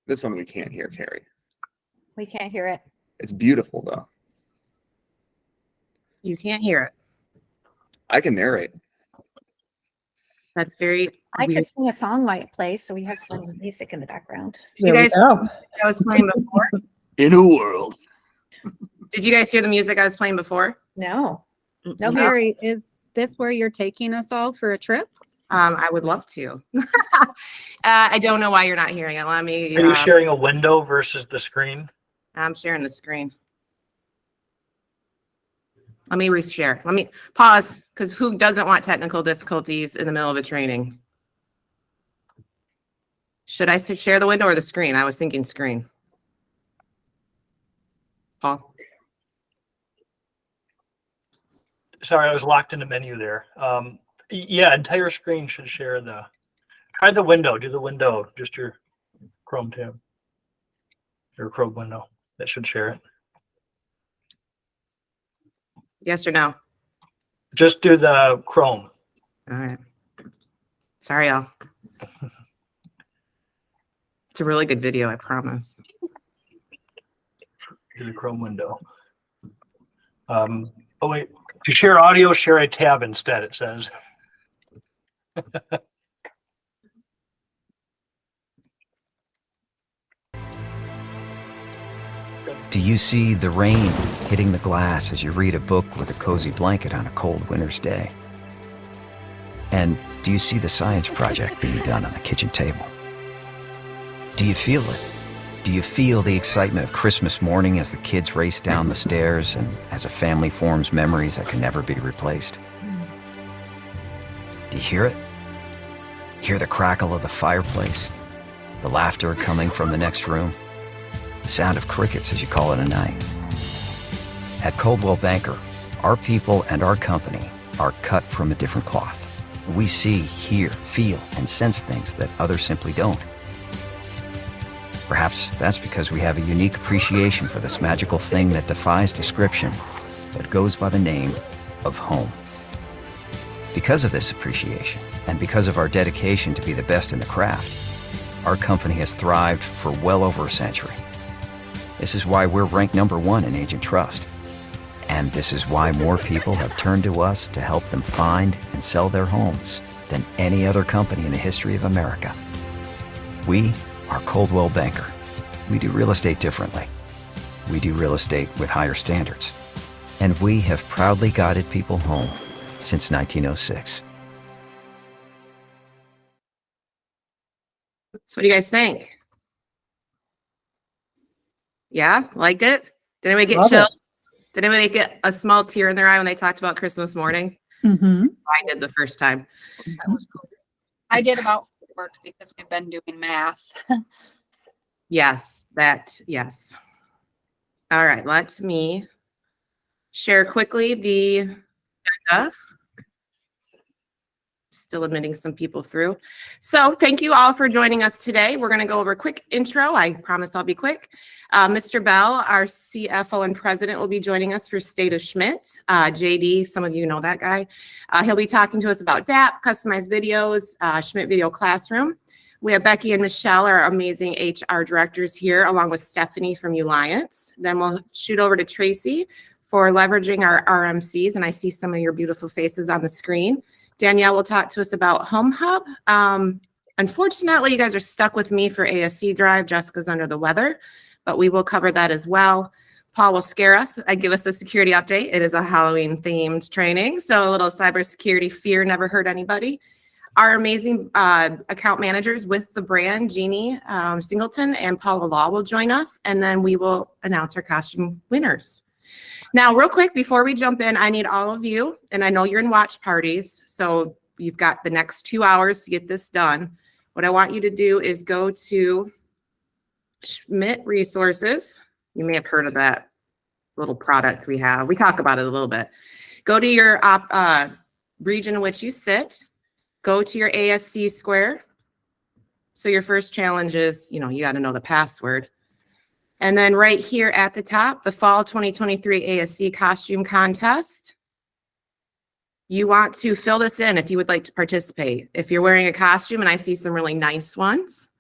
This one we can't hear, Carrie. We can't hear it. It's beautiful, though. You can't hear it. I can narrate. That's very I weird. could sing a song might play, so we have some music in the background. Did you guys hear the music I was playing before? In a world. Did you guys hear the music I was playing before? No. No. Mary, is this where you're taking us all for a trip? I would love to. I don't know why you're not hearing it. Let me. Are you sharing a window versus the screen? I'm sharing the screen. Let me reshare. Let me pause, because who doesn't want technical difficulties in the middle of a training? Should I share the window or the screen? I was thinking screen. Paul? Sorry, I was locked in the menu there. Yeah, entire screen should share try the window, do the window, just your Chrome tab. Your Chrome window, that should share it. Yes or no? Just do the Chrome. All right. Sorry, y'all. It's a really good video, I promise. Do the Chrome window. Oh wait, to share audio, share a tab instead, it says. Do you see the rain hitting the glass as you read a book with a cozy blanket on a cold winter's day? And do you see the science project being done on the kitchen table? Do you feel it? Do you feel the excitement of Christmas morning as the kids race down the stairs and as a family forms memories that can never be replaced? Do you hear it? Hear the crackle of the fireplace? The laughter coming from the next room? The sound of crickets as you call it a night? At Coldwell Banker, our people and our company are cut from a different cloth. We see, hear, feel, and sense things that others simply don't. Perhaps that's because we have a unique appreciation for this magical thing that defies description, that goes by the name of home. Because of this appreciation, and because of our dedication to be the best in the craft, our company has thrived for well over a century. This is why we're ranked #1 in agent trust. And this is why more people have turned to us to help them find and sell their homes than any other company in the history of America. We are Coldwell Banker. We do real estate differently. We do real estate with higher standards. And we have proudly guided people home since 1906. So what do you guys think? Yeah, liked it? Did anybody get chills? Did anybody get a small tear in their eye when they talked about Christmas morning? Mm-hmm. I did the first time. That was cool. I did about work because we've been doing math. Yes, yes. All right, let me share quickly the agenda. Still admitting some people through. So thank you all for joining us today. We're going to go over a quick intro. I promise I'll be quick. Mr. Bell, our CFO and president, will be joining us for State of Schmidt. JD, some of you know that guy. He'll be talking to us about DAP, customized videos, Schmidt Video Classroom. We have Becky and Michelle, our amazing HR directors here, along with Stephanie from Uliance. Then we'll shoot over to Tracy for leveraging our RMCs, and I see some of your beautiful faces on the screen. Danielle will talk to us about Home Hub. Unfortunately, you guys are stuck with me for ASC Drive. Jessica's under the weather, but we will cover that as well. Paul will scare us and give us a security update. It is a Halloween themed training, so a little cybersecurity fear never hurt anybody. Our amazing account managers with the brand, Jeannie Singleton and Paula Law, will join us, and then we will announce our costume winners. Now, real quick, before we jump in, I need all of you, and I know you're in watch parties, so you've got the next 2 hours to get this done. What I want you to do is go to Schmidt Resources. You may have heard of that little product we have. We talk about it a little bit. Go to your region in which you sit. Go to your ASC Square. So your first challenge is, you got to know the password. And then right here at the top, the Fall 2023 ASC Costume Contest. You want to fill this in if you would like to participate. If you're wearing a costume, and I see some really nice ones.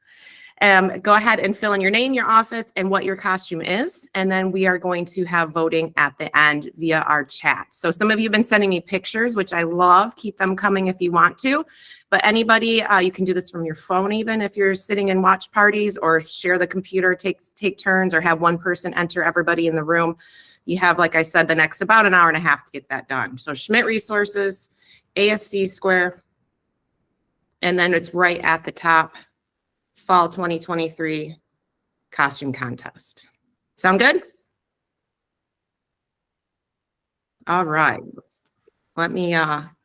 Go ahead and fill in your name, your office, and what your costume is. And then we are going to have voting at the end via our chat. So some of you have been sending me pictures, which I love. Keep them coming if you want to. But anybody, you can do this from your phone even if you're sitting in watch parties, or share the computer, take turns, or have one person enter everybody in the room. You have, like I said, the next about an hour and a half to get that done. So Schmidt Resources, ASC Square, and then it's right at the top, Fall 2023 Costume Contest. Sound good? All right. Let me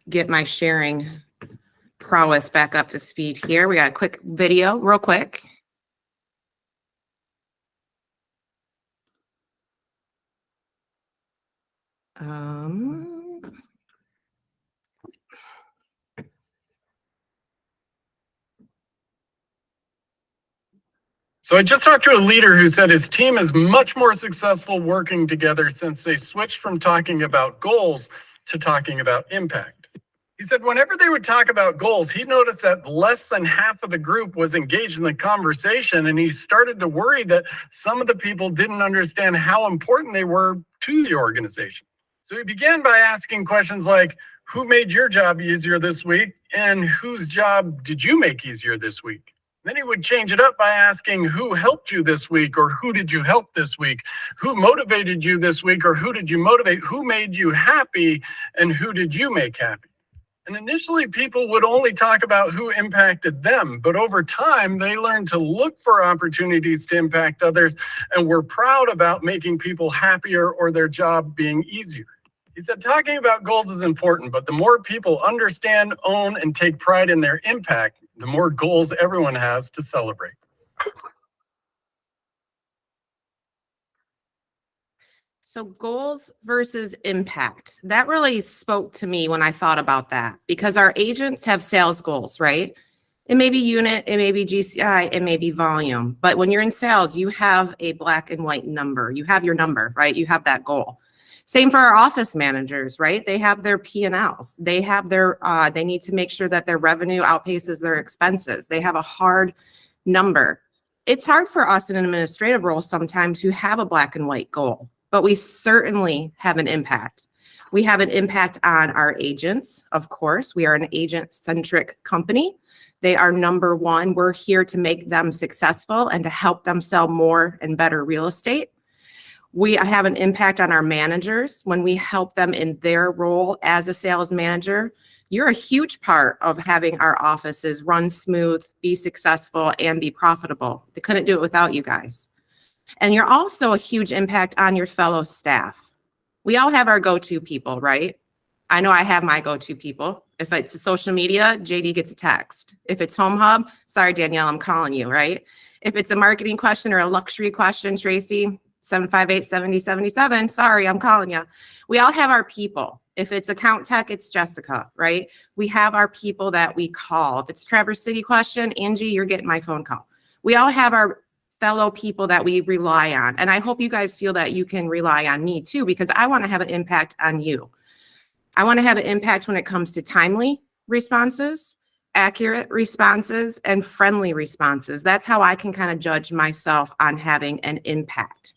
get my sharing prowess back up to speed here. We got a quick video, real quick. So I just talked to a leader who said his team is much more successful working together since they switched from talking about goals to talking about impact. He said whenever they would talk about goals, he noticed that less than half of the group was engaged in the conversation, and he started to worry that some of the people didn't understand how important they were to the organization. So he began by asking questions like, who made your job easier this week, and whose job did you make easier this week? Then he would change it up by asking, who helped you this week, or who did you help this week? Who motivated you this week, or who did you motivate? Who made you happy, and who did you make happy? And initially, people would only talk about who impacted them, but over time, they learned to look for opportunities to impact others and were proud about making people happier or their job being easier. He said, talking about goals is important, but the more people understand, own, and take pride in their impact, the more goals everyone has to celebrate. So goals versus impact. That really spoke to me when I thought about that, because our agents have sales goals, right? It may be unit, it may be GCI, it may be volume. But when you're in sales, you have a black and white number. You have your number, right? You have that goal. Same for our office managers, right? They have their P&Ls. They have their, they need to make sure that their revenue outpaces their expenses. They have a hard number. It's hard for us in an administrative role sometimes to have a black and white goal, but we certainly have an impact. We have an impact on our agents, of course. We are an agent-centric company. They are number one. We're here to make them successful and to help them sell more and better real estate. We have an impact on our managers when we help them in their role as a sales manager. You're a huge part of having our offices run smooth, be successful, and be profitable. They couldn't do it without you guys. And you're also a huge impact on your fellow staff. We all have our go-to people, right? I know I have my go-to people. If it's social media, JD gets a text. If it's Home Hub, sorry, Danielle, I'm calling you, right? If it's a marketing question or a luxury question, Tracy, 758-7077, sorry, I'm calling you. We all have our people. If it's account tech, it's Jessica, right? We have our people that we call. If it's Traverse City question, Angie, you're getting my phone call. We all have our fellow people that we rely on. And I hope you guys feel that you can rely on me too, because I want to have an impact on you. I want to have an impact when it comes to timely responses, accurate responses, and friendly responses. That's how I can kind of judge myself on having an impact.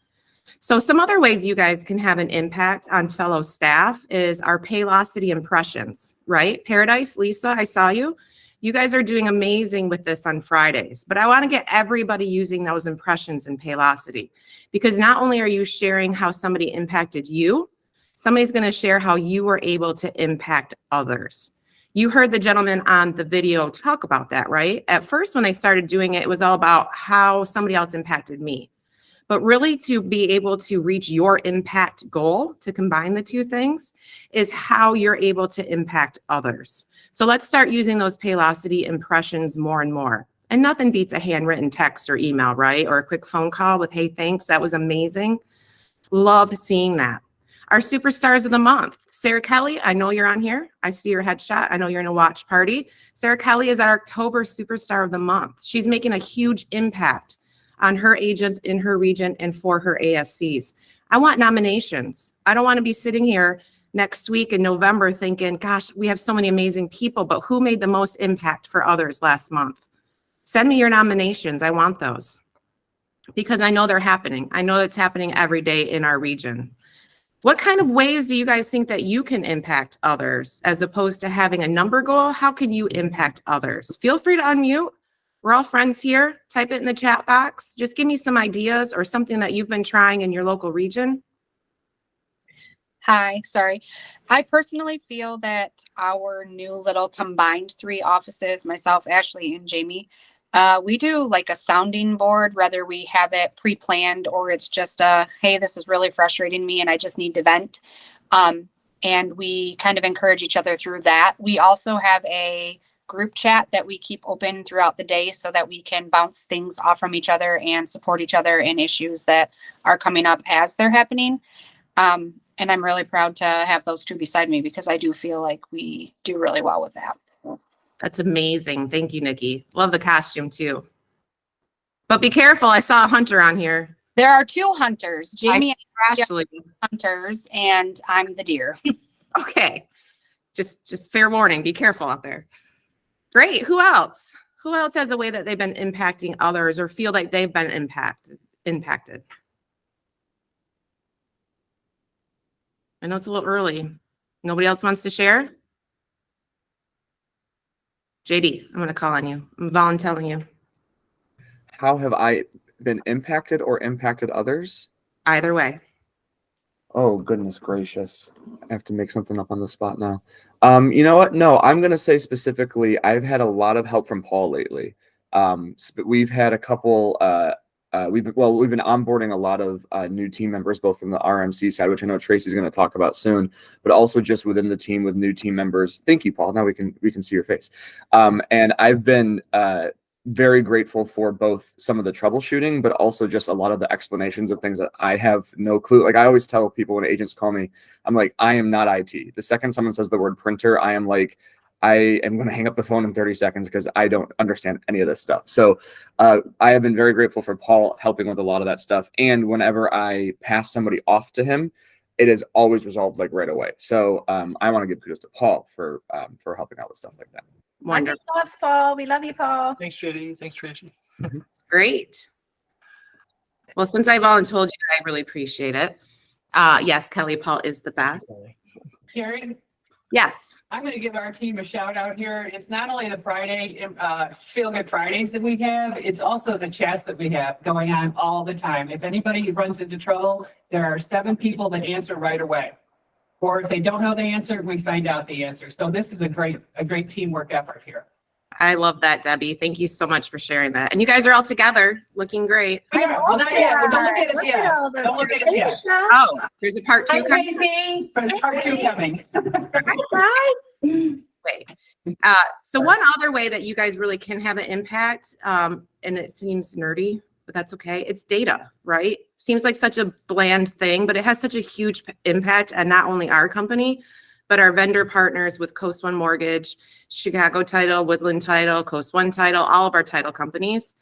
So some other ways you guys can have an impact on fellow staff is our Paylocity impressions, right? Paradise, Lisa, I saw you. You guys are doing amazing with this on Fridays, but I want to get everybody using those impressions in Paylocity, because not only are you sharing how somebody impacted you, somebody's going to share how you were able to impact others. You heard the gentleman on the video talk about that, right? At first, when they started doing it, it was all about how somebody else impacted me. But really, to be able to reach your impact goal, to combine the two things, is how you're able to impact others. So let's start using those Paylocity impressions more and more. And nothing beats a handwritten text or email, right? Or a quick phone call with, hey, thanks, that was amazing. Love seeing that. Our superstars of the month. Sarah Kelly, I know you're on here. I see your headshot. I know you're in a watch party. Sarah Kelly is our October Superstar of the Month. She's making a huge impact on her agents in her region and for her ASCs. I want nominations. I don't want to be sitting here next week in November thinking, gosh, we have so many amazing people, but who made the most impact for others last month? Send me your nominations. I want those because I know they're happening. I know it's happening every day in our region. What kind of ways do you guys think that you can impact others as opposed to having a number goal? How can you impact others? Feel free to unmute. We're all friends here. Type it in the chat box. Just give me some ideas or something that you've been trying in your local region. Hi, sorry. I personally feel that our new little combined 3 offices, myself, Ashley, and Jamie, we do like a sounding board, whether we have it pre-planned or it's just hey, this is really frustrating me and I just need to vent. And we kind of encourage each other through that. We also have a group chat that we keep open throughout the day so that we can bounce things off from each other and support each other in issues that are coming up as they're happening. And I'm really proud to have those 2 beside me because I do feel like we do really well with that. That's amazing. Thank you, Nikki. Love the costume too. But be careful. I saw a hunter on here. There are 2 hunters, Jamie and Ashley. hunters, and I'm the deer. Okay. Just fair warning. Be careful out there. Great. Who else? Who else has a way that they've been impacting others or feel like they've been impacted? I know it's a little early. Nobody else wants to share? JD, I'm going to call on you. I'm volunteering you. How have I been impacted or impacted others? Either way. Oh, goodness gracious. I have to make something up on the spot now. You know what? No, I'm going to say specifically, I've had a lot of help from Paul lately. We've had a couple, we've been onboarding a lot of new team members, both from the RMC side, which I know Tracy's going to talk about soon, but also just within the team with new team members. Thank you, Paul. Now we can see your face. And I've been very grateful for both some of the troubleshooting, but also just a lot of the explanations of things that I have no clue. Like I always tell people when agents call me, I'm like, I am not IT. The second someone says the word printer, I am like, I am going to hang up the phone in 30 seconds because I don't understand any of this stuff. So I have been very grateful for Paul helping with a lot of that stuff. And whenever I pass somebody off to him, it is always resolved like right away. So I want to give kudos to Paul for helping out with stuff like that. Wonderful. Loves Paul. We love you, Paul. Thanks, JD. Thanks, Tracy. Great. Well, since I've all told you, I really appreciate it. Yes, Kelly, Paul is the best. Carrie, Yes. I'm going to give our team a shout out here. It's not only the Friday, Feel Good Fridays that we have, it's also the chats that we have going on all the time. If anybody runs into trouble, there are 7 people that answer right away. Or if they don't know the answer, we find out the answer. So this is a great teamwork effort here. I love that, Debbie. Thank you so much for sharing that. And you guys are all together, looking great. Yeah, well, not yet. Well, don't look at us yet. Don't look at us yet. Oh, there's a part 2 coming. There's part 2 coming. Wait. So one other way that you guys really can have an impact, and it seems nerdy, but that's okay. It's data, right? Seems like such a bland thing, but it has such a huge impact on not only our company, but our vendor partners with Coast One Mortgage, Chicago Title, Woodland Title, Coast One Title, all of our title companies.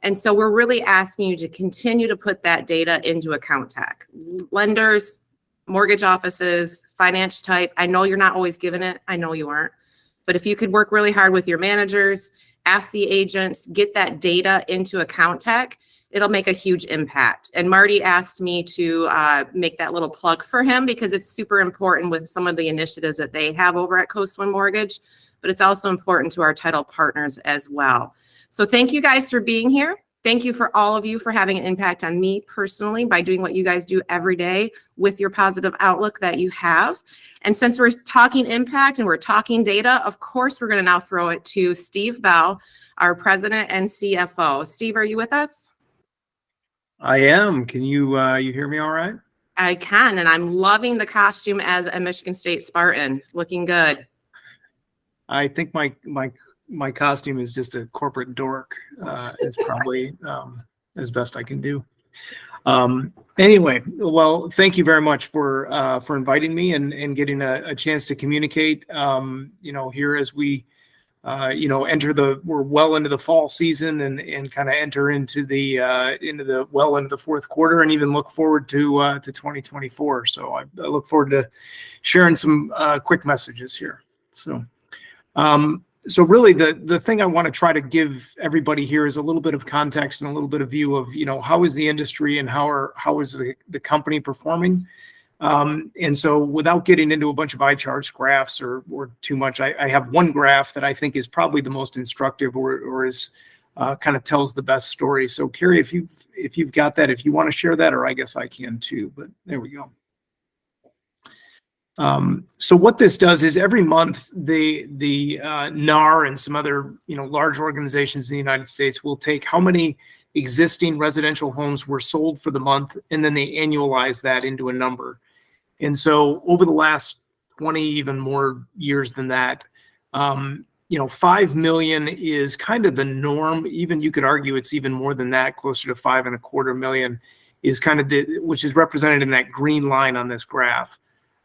And so we're really asking you to continue to put that data into account tech. Lenders, mortgage offices, finance type. I know you're not always given it. I know you aren't. But if you could work really hard with your managers, ask the agents, get that data into account tech, it'll make a huge impact. And Marty asked me to make that little plug for him because it's super important with some of the initiatives that they have over at Coast One Mortgage, but it's also important to our title partners as well. So thank you guys for being here. Thank you for all of you for having an impact on me personally by doing what you guys do every day with your positive outlook that you have. And since we're talking impact and we're talking data, of course, we're going to now throw it to Steve Bell, our president and CFO. Steve, are you with us? I am. Can you hear me all right? I can, and I'm loving the costume as a Michigan State Spartan. Looking good. I think my costume is just a corporate dork. It's probably as best I can do. Anyway, well, thank you very much for inviting me and getting a chance to communicate. Here as we we're well into the fall season and kind of enter into the fourth quarter and even look forward to 2024. So I look forward to sharing some quick messages here. So So really the thing I want to try to give everybody here is a little bit of context and a little bit of view of, how is the industry and how is the company performing? And so without getting into a bunch of eye charts, graphs, or too much, I have one graph that I think is probably the most instructive or is kind of tells the best story. So Carrie, if you've got that, if you want to share that, or I guess I can too, but there we go. So what this does is every month the NAR and some other large organizations in the United States will take how many existing residential homes were sold for the month, and then they annualize that into a number. And so over the last 20, even more years than that, 5 million is kind of the norm. Even you could argue it's even more than that, closer to 5.25 million is kind of which is represented in that green line on this graph.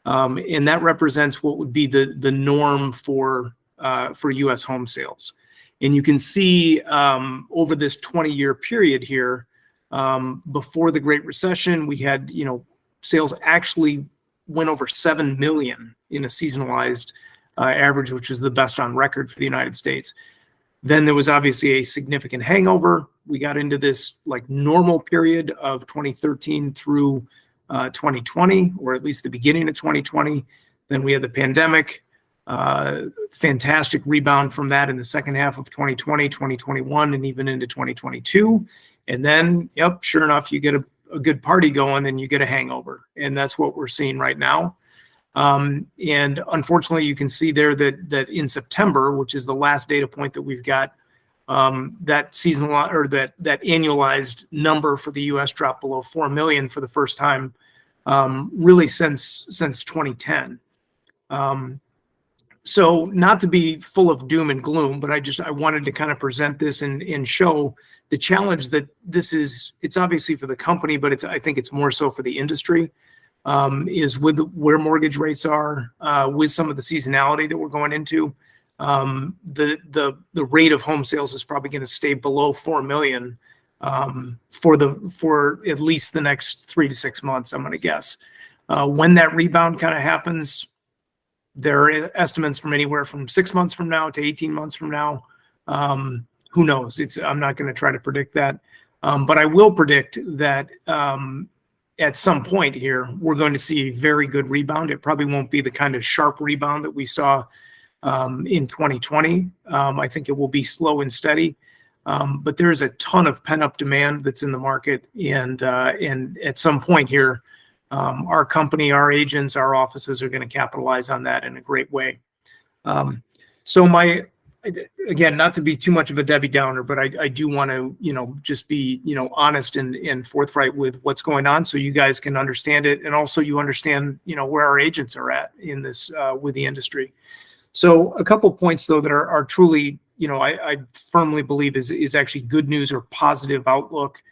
And that represents what would be the norm for U.S. home sales. And you can see over this 20-year period here, before the Great Recession, we had, sales actually went over 7 million in a seasonalized average, which is the best on record for the United States. Then there was obviously a significant hangover. We got into this like normal period of 2013 through 2020, or at least the beginning of 2020. Then we had the pandemic, fantastic rebound from that in the second half of 2020, 2021, and even into 2022. And then, sure enough, you get a good party going and you get a hangover. And that's what we're seeing right now. And unfortunately, you can see there that in September, which is the last data point that we've got, that seasonal or that annualized number for the U.S. dropped below 4 million for the first time, really since 2010. So not to be full of doom and gloom, but I wanted to kind of present this and show the challenge that this is. It's obviously for the company, but I think it's more so for the industry. Is with where mortgage rates are, with some of the seasonality that we're going into, the rate of home sales is probably going to stay below 4 million for at least the next 3 to 6 months, I'm going to guess. When that rebound kind of happens, there are estimates from anywhere from 6 months from now to 18 months from now. Who knows? I'm not going to try to predict that, but I will predict that at some point here, we're going to see a very good rebound. It probably won't be the kind of sharp rebound that we saw in 2020. I think it will be slow and steady, but there's a ton of pent-up demand that's in the market, and at some point here, our company, our agents, our offices are going to capitalize on that in a great way. So again, not to be too much of a Debbie Downer, but I do want to, just be, honest and forthright with what's going on, so you guys can understand it, and also you understand, where our agents are at in this with the industry. So a couple points though that are truly, I firmly believe is actually good news or positive outlook,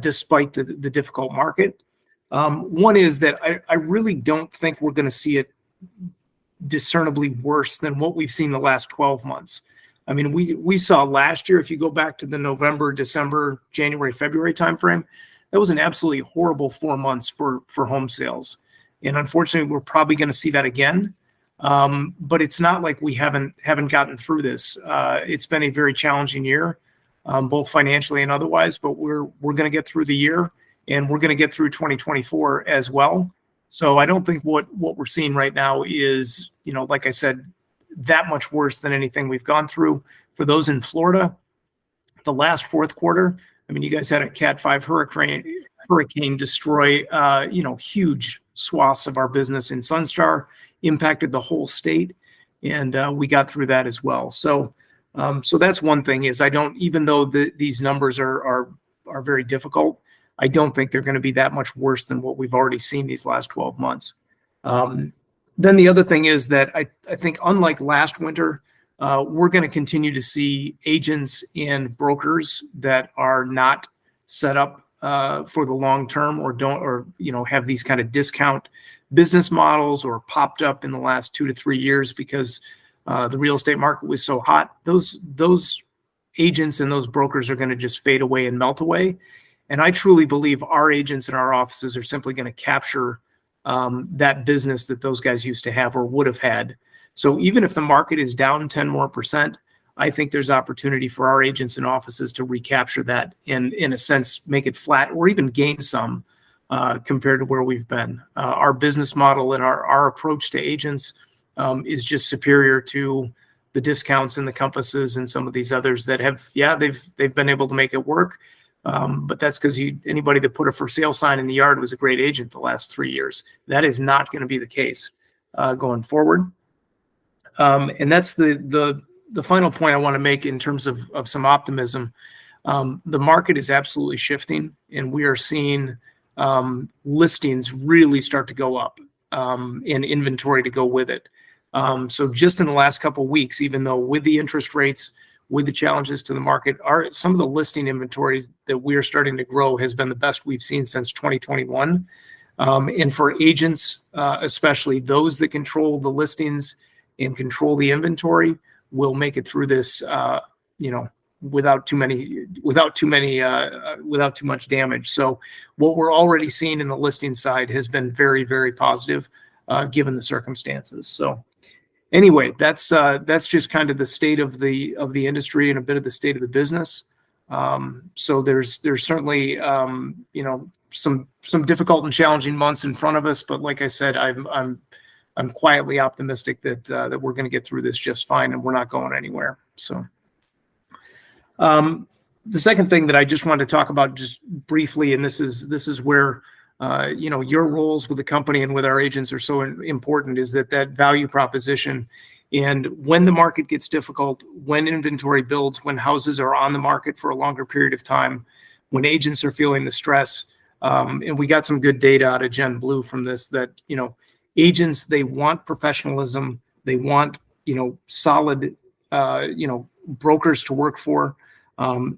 despite the difficult market. One is that I really don't think we're going to see it discernibly worse than what we've seen the last 12 months. I mean, we saw last year, if you go back to the November, December, January, February timeframe, that was an absolutely horrible 4 months for home sales. And unfortunately, we're probably going to see that again. But it's not like we haven't gotten through this. It's been a very challenging year, both financially and otherwise, but we're going to get through the year, and we're going to get through 2024 as well. So I don't think what we're seeing right now is, like I said, that much worse than anything we've gone through. For those in Florida, the last fourth quarter, I mean, you guys had a Cat 5 hurricane destroy, huge swaths of our business in Sunstar, impacted the whole state, and we got through that as well. So that's one thing is even though these numbers are very difficult, I don't think they're going to be that much worse than what we've already seen these last 12 months. Then the other thing is that I think unlike last winter, we're going to continue to see agents and brokers that are not set up for the long term or have these kind of discount business models or popped up in the last 2 to 3 years because the real estate market was so hot. Those agents and those brokers are going to just fade away and melt away. And I truly believe our agents and our offices are simply going to capture that business that those guys used to have or would have had. So even if the market is down 10 more %, I think there's opportunity for our agents and offices to recapture that and, in a sense, make it flat or even gain some compared to where we've been. Our business model and our approach to agents is just superior to the discounts and the Compasses and some of these others that have, they've been able to make it work. But that's because anybody that put a for sale sign in the yard was a great agent the last 3 years. That is not going to be the case going forward. And that's the final point I want to make in terms of some optimism. The market is absolutely shifting, and we are seeing listings really start to go up and inventory to go with it. So just in the last couple of weeks, even though with the interest rates, with the challenges to the market, some of the listing inventories that we are starting to grow has been the best we've seen since 2021. And for agents, especially those that control the listings and control the inventory, will make it through this, without too much damage. So what we're already seeing in the listing side has been very, very positive, given the circumstances. So anyway, that's just kind of the state of the industry and a bit of the state of the business. So there's certainly some difficult and challenging months in front of us, but like I said, I'm quietly optimistic that we're going to get through this just fine, and we're not going anywhere. So the second thing that I just wanted to talk about just briefly, and this is where your roles with the company and with our agents are so important, is that value proposition. And when the market gets difficult, when inventory builds, when houses are on the market for a longer period of time, when agents are feeling the stress, and we got some good data out of Jen Blue from this, that, agents, they want professionalism. They want, solid, brokers to work for.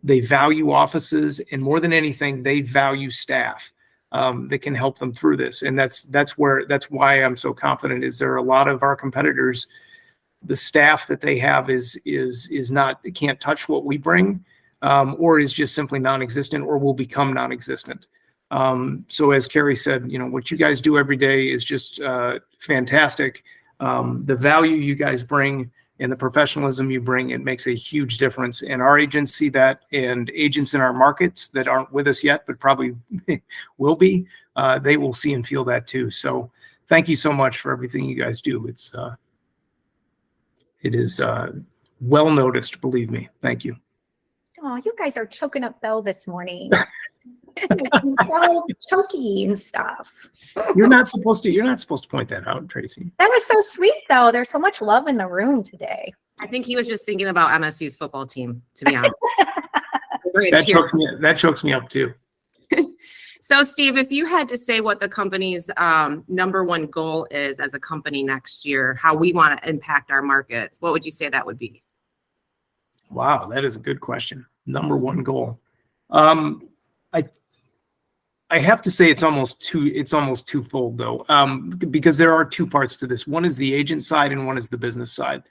They value offices, and more than anything, they value staff that can help them through this. And that's why I'm so confident. Is there a lot of our competitors, the staff that they have is not, can't touch what we bring, or is just simply non-existent, or will become non-existent. So as Carrie said, what you guys do every day is just fantastic. The value you guys bring and the professionalism you bring, it makes a huge difference. And our agents see that, and agents in our markets that aren't with us yet, but probably will be, they will see and feel that too. So thank you so much for everything you guys do. It is well noticed, believe me. Thank you. Oh, you guys are choking up Belle this morning. All choky and stuff. You're not supposed to point that out, Tracy. That was so sweet, though. There's so much love in the room today. I think he was just thinking about MSU's football team, to be honest. That chokes me up too. So Steve, if you had to say what the company's number one goal is as a company next year, how we want to impact our markets, what would you say that would be? Wow, that is a good question. Number one goal. I have to say it's almost twofold though, because there are two parts to this. One is the agent side and one is the business side.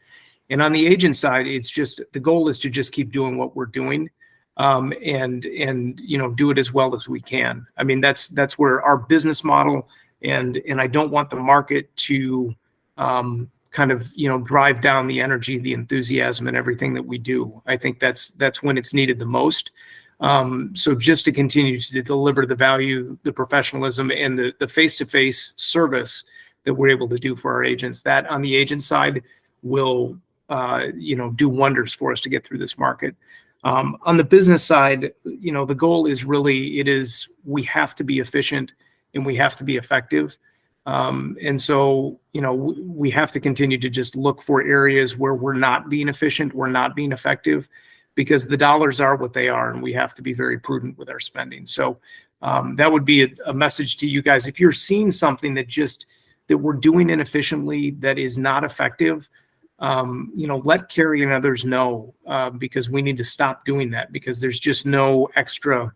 And on the agent side, it's just, the goal is to just keep doing what we're doing, and do it as well as we can. I mean, that's where our business model, and I don't want the market to kind of drive down the energy, the enthusiasm, and everything that we do. I think that's when it's needed the most. So just to continue to deliver the value, the professionalism, and the face-to-face service that we're able to do for our agents, that on the agent side will, do wonders for us to get through this market. On the business side, the goal is really, we have to be efficient and we have to be effective. And so, we have to continue to just look for areas where we're not being efficient, we're not being effective, because the dollars are what they are, and we have to be very prudent with our spending. So that would be a message to you guys. If you're seeing something that we're doing inefficiently, that is not effective, let Carrie and others know, because we need to stop doing that, because there's just no extra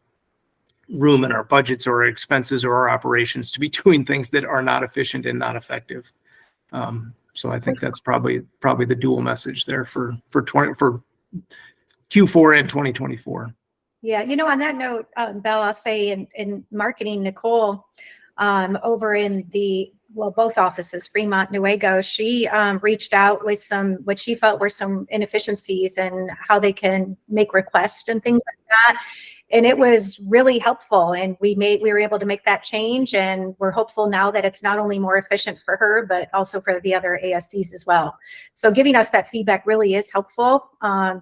room in our budgets or our expenses or our operations to be doing things that are not efficient and not effective. So I think that's probably the dual message there for Q4 and 2024. Yeah, on that note, Belle, I'll say in marketing, Nicole, over in the well, both offices, Fremont, Newaygo, she reached out with what she felt were some inefficiencies and how they can make requests and things like that. And it was really helpful. And we were able to make that change. And we're hopeful now that it's not only more efficient for her, but also for the other ASCs as well. So giving us that feedback really is helpful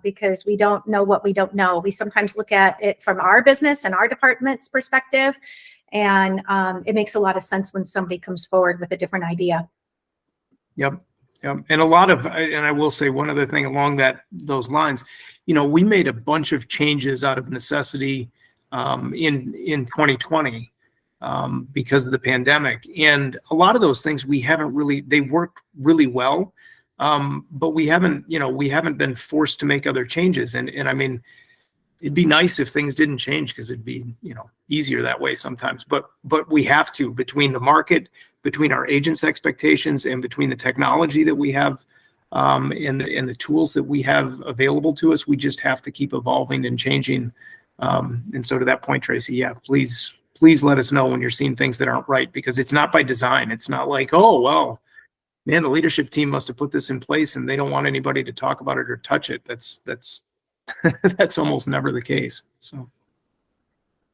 because we don't know what we don't know. We sometimes look at it from our business and our department's perspective. And it makes a lot of sense when somebody comes forward with a different idea. Yep. Yep. And I will say one other thing along those lines, we made a bunch of changes out of necessity in 2020 because of the pandemic. And a lot of those things they worked really well, but we haven't been forced to make other changes. And I mean, it'd be nice if things didn't change because it'd be, easier that way sometimes, but we have to, between the market, between our agents' expectations, and between the technology that we have and the tools that we have available to us, we just have to keep evolving and changing. And so to that point, Tracy, yeah, please let us know when you're seeing things that aren't right, because it's not by design. It's not like, oh, well, man, the leadership team must have put this in place and they don't want anybody to talk about it or touch it. That's that's almost never the case. So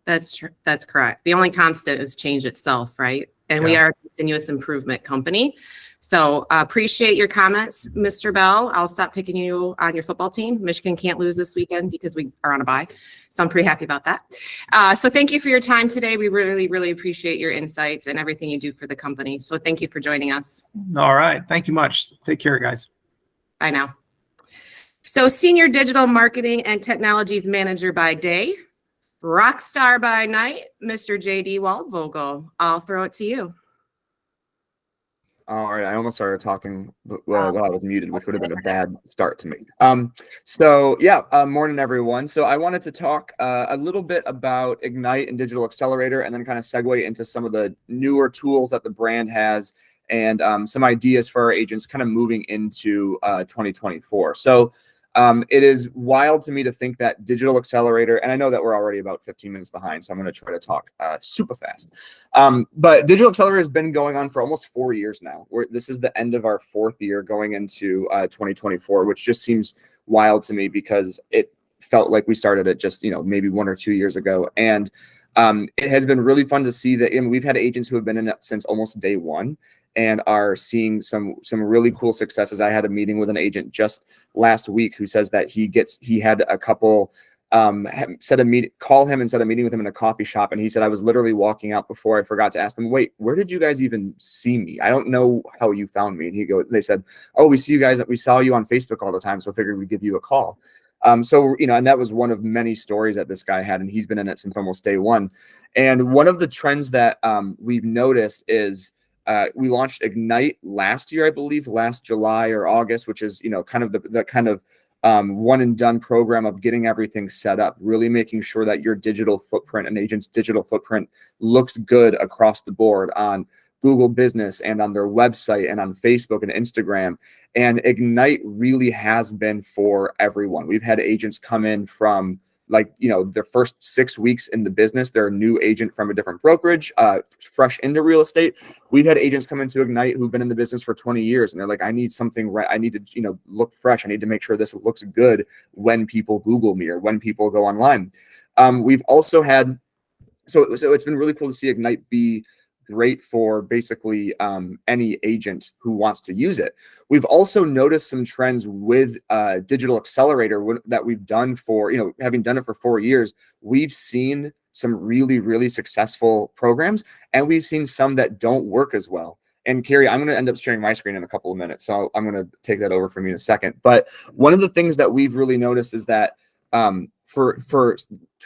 That's true. That's correct. The only constant is change itself, right? And we are a continuous improvement company. So appreciate your comments, Mr. Bell. I'll stop picking you on your football team. Michigan can't lose this weekend because we are on a bye. So I'm pretty happy about that. So thank you for your time today. We really, really appreciate your insights and everything you do for the company. So thank you for joining us. All right. Thank you much. Take care, guys. Bye now. So Senior Digital Marketing and Technologies Manager by day, rock star by night, Mr. JD Waldvogel. I'll throw it to you. All right, I almost started talking while I was muted, which would have been a bad start to me. Morning, everyone. So I wanted to talk a little bit about Ignite and Digital Accelerator, and then kind of segue into some of the newer tools that the brand has, and some ideas for our agents kind of moving into 2024. So it is wild to me to think that Digital Accelerator, and I know that we're already about 15 minutes behind, so I'm going to try to talk super fast. But Digital Accelerator has been going on for almost 4 years now. This is the end of our 4th year going into 2024, which just seems wild to me because it felt like we started it just, maybe 1 or 2 years ago. And it has been really fun to see that we've had agents who have been in it since almost day one and are seeing some really cool successes. I had a meeting with an agent just last week who says that he had a couple call him and set a meeting with him in a coffee shop, and he said, I was literally walking out before I forgot to ask them, wait, where did you guys even see me? I don't know how you found me. And they said, oh, we saw you on Facebook all the time, so I figured we'd give you a call. And that was one of many stories that this guy had, and he's been in it since almost day one. And one of the trends that we've noticed is we launched Ignite last year, I believe, last July or August, which is, kind of the kind of one and done program of getting everything set up, really making sure that your digital footprint and agent's digital footprint looks good across the board on Google Business and on their website and on Facebook and Instagram. And Ignite really has been for everyone. We've had agents come in from their first 6 weeks in the business. They're a new agent from a different brokerage, fresh into real estate. We've had agents come into Ignite who've been in the business for 20 years, and they're like, I need something right. I need to, look fresh. I need to make sure this looks good when people Google me or when people go online. We've also had, so it's been really cool to see Ignite be great for basically any agent who wants to use it. We've also noticed some trends with Digital Accelerator that we've done for, having done it for 4 years. We've seen some really, really successful programs, and we've seen some that don't work as well. And Carrie, I'm going to end up sharing my screen in a couple of minutes, so I'm going to take that over from you in a second. But one of the things that we've really noticed is that for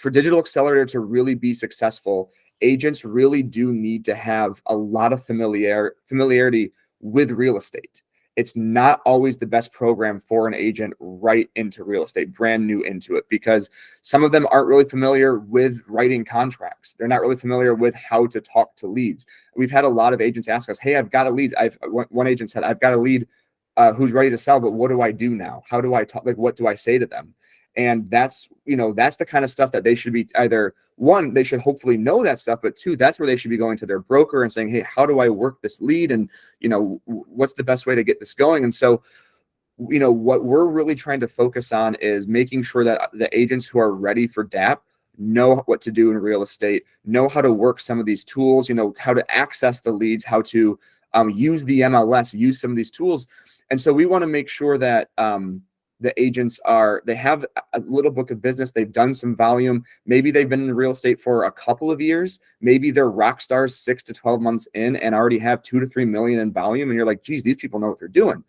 Digital Accelerator to really be successful, agents really do need to have a lot of familiarity with real estate. It's not always the best program for an agent right into real estate, brand new into it, because some of them aren't really familiar with writing contracts. They're not really familiar with how to talk to leads. We've had a lot of agents ask us, hey, I've got a lead. One agent said, I've got a lead who's ready to sell, but what do I do now? How do I talk? What do I say to them? And that's, that's the kind of stuff that they should be either, one, they should hopefully know that stuff, but two, that's where they should be going to their broker and saying, hey, how do I work this lead? And, what's the best way to get this going? And so, what we're really trying to focus on is making sure that the agents who are ready for DAP know what to do in real estate, know how to work some of these tools, how to access the leads, how to use the MLS, use some of these tools. And so we want to make sure that the agents they have a little book of business. They've done some volume. Maybe they've been in real estate for a couple of years. Maybe they're rock stars 6 to 12 months in and already have 2 to 3 million in volume. And you're like, geez, these people know what they're doing.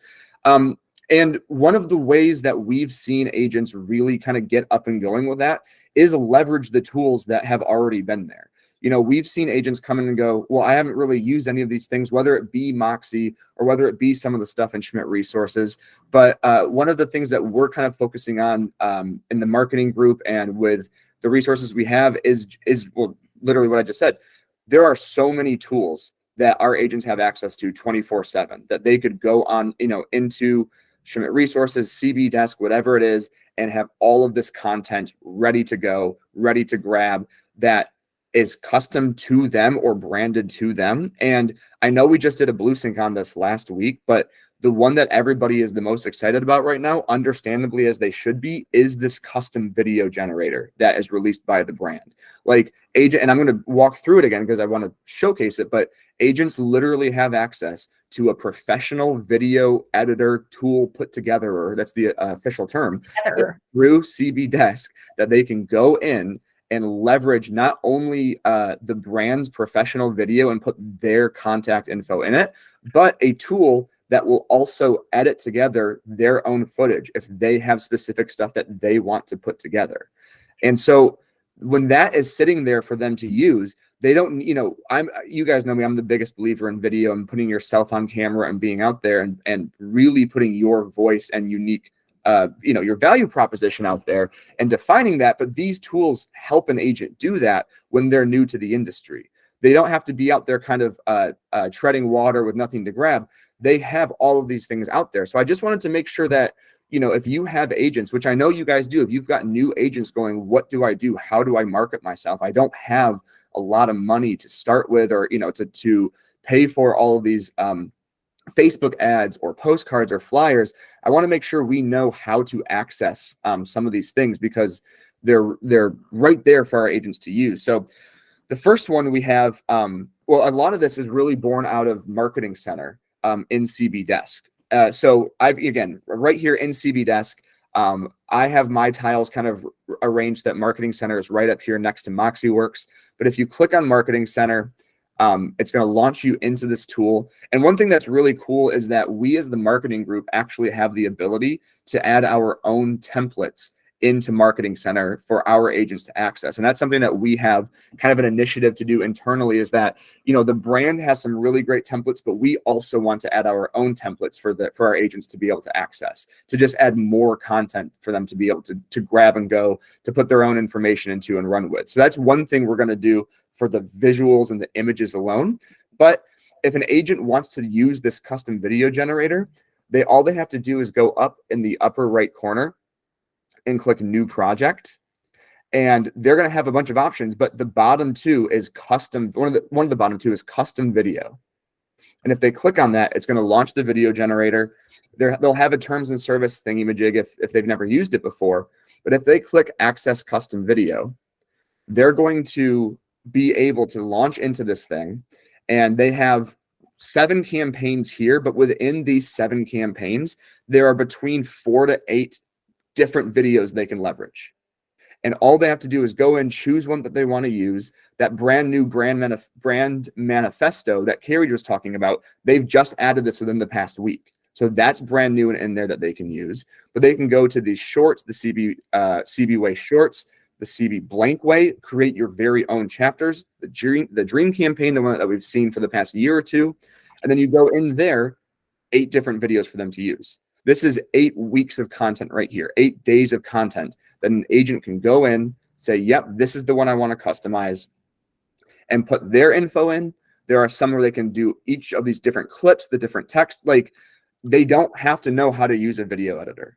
And one of the ways that we've seen agents really kind of get up and going with that is leverage the tools that have already been there. We've seen agents come in and go, well, I haven't really used any of these things, whether it be Moxie or whether it be some of the stuff in Schmidt Resources. But one of the things that we're kind of focusing on in the marketing group and with the resources we have is well, literally what I just said. There are so many tools that our agents have access to 24/7 that they could go on, into Schmidt Resources, CB Desk, whatever it is, and have all of this content ready to go, ready to grab, that is custom to them or branded to them. And I know we just did a Blue Sync on this last week, but the one that everybody is the most excited about right now, understandably as they should be, is this custom video generator that is released by the brand. Like agent, and I'm going to walk through it again because I want to showcase it, but agents literally have access to a professional video editor tool put together, or that's the official term, through CB Desk, that they can go in and leverage not only the brand's professional video and put their contact info in it, but a tool that will also edit together their own footage if they have specific stuff that they want to put together. And so when that is sitting there for them to use, they don't, you guys know me, I'm the biggest believer in video and putting yourself on camera and being out there and really putting your voice and unique your value proposition out there and defining that. But these tools help an agent do that when they're new to the industry. They don't have to be out there kind of treading water with nothing to grab. They have all of these things out there. So I just wanted to make sure that, if you have agents, which I know you guys do, if you've got new agents going, what do I do? How do I market myself? I don't have a lot of money to start with, or, to pay for all of these Facebook ads or postcards or flyers. I want to make sure we know how to access some of these things because they're right there for our agents to use. So the first one we have, well, a lot of this is really born out of Marketing Center in CB Desk. So again, right here in CB Desk, I have my tiles kind of arranged that Marketing Center is right up here next to Moxie Works. But if you click on Marketing Center, it's going to launch you into this tool. And one thing that's really cool is that we as the marketing group actually have the ability to add our own templates into Marketing Center for our agents to access. And that's something that we have kind of an initiative to do internally, is that, the brand has some really great templates, but we also want to add our own templates for our agents to be able to access, to just add more content for them to be able to grab and go, to put their own information into and run with. So that's one thing we're going to do for the visuals and the images alone. But if an agent wants to use this custom video generator, all they have to do is go up in the upper right corner and click New Project. And they're going to have a bunch of options, but the bottom two is custom. One of the bottom two is custom video. And if they click on that, it's going to launch the video generator. They'll have a terms and service thingamajig if they've never used it before. But if they click Access Custom Video, they're going to be able to launch into this thing. And they have 7 campaigns here, but within these 7 campaigns, there are between 4 to 8 different videos they can leverage. And all they have to do is go and choose one that they want to use. That brand new brand manifesto that Carrie was talking about, they've just added this within the past week. So that's brand new and in there that they can use. But they can go to the shorts, the CB Way shorts, the CB blank way, create your very own chapters, the dream campaign, the one that we've seen for the past year or two. And then you go in there, 8 different videos for them to use. This is 8 weeks of content right here, 8 days of content that an agent can go in, say, yep, this is the one I want to customize, and put their info in. There are some where they can do each of these different clips, the different text. Like, they don't have to know how to use a video editor.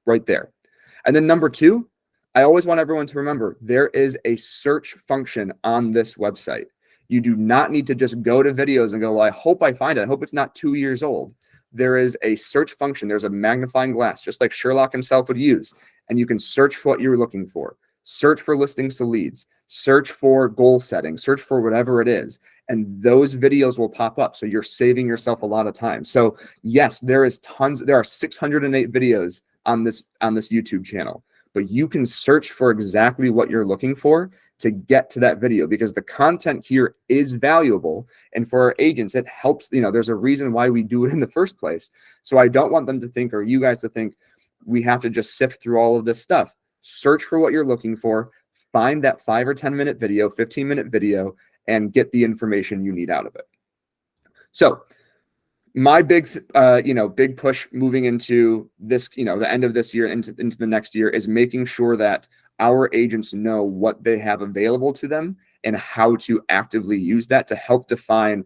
right there. And then number two, I always want everyone to remember there is a search function on this website. You do not need to just go to videos and go, well, I hope I find it. I hope it's not 2 years old. There is a search function. There's a magnifying glass, just like Sherlock himself would use. And you can search for what you're looking for. Search for listings to leads. Search for goal setting. Search for whatever it is. And those videos will pop up. So you're saving yourself a lot of time. So yes, there are 608 videos on this YouTube channel. But you can search for exactly what you're looking for to get to that video, because the content here is valuable. And for our agents, it helps, there's a reason why we do it in the first place. So I don't want them to think, or you guys to think, we have to just sift through all of this stuff. Search for what you're looking for, find that 5 or 10 minute video, 15-minute video, and get the information you need out of it. So my big push moving into this, the end of this year into the next year is making sure that our agents know what they have available to them and how to actively use that to help define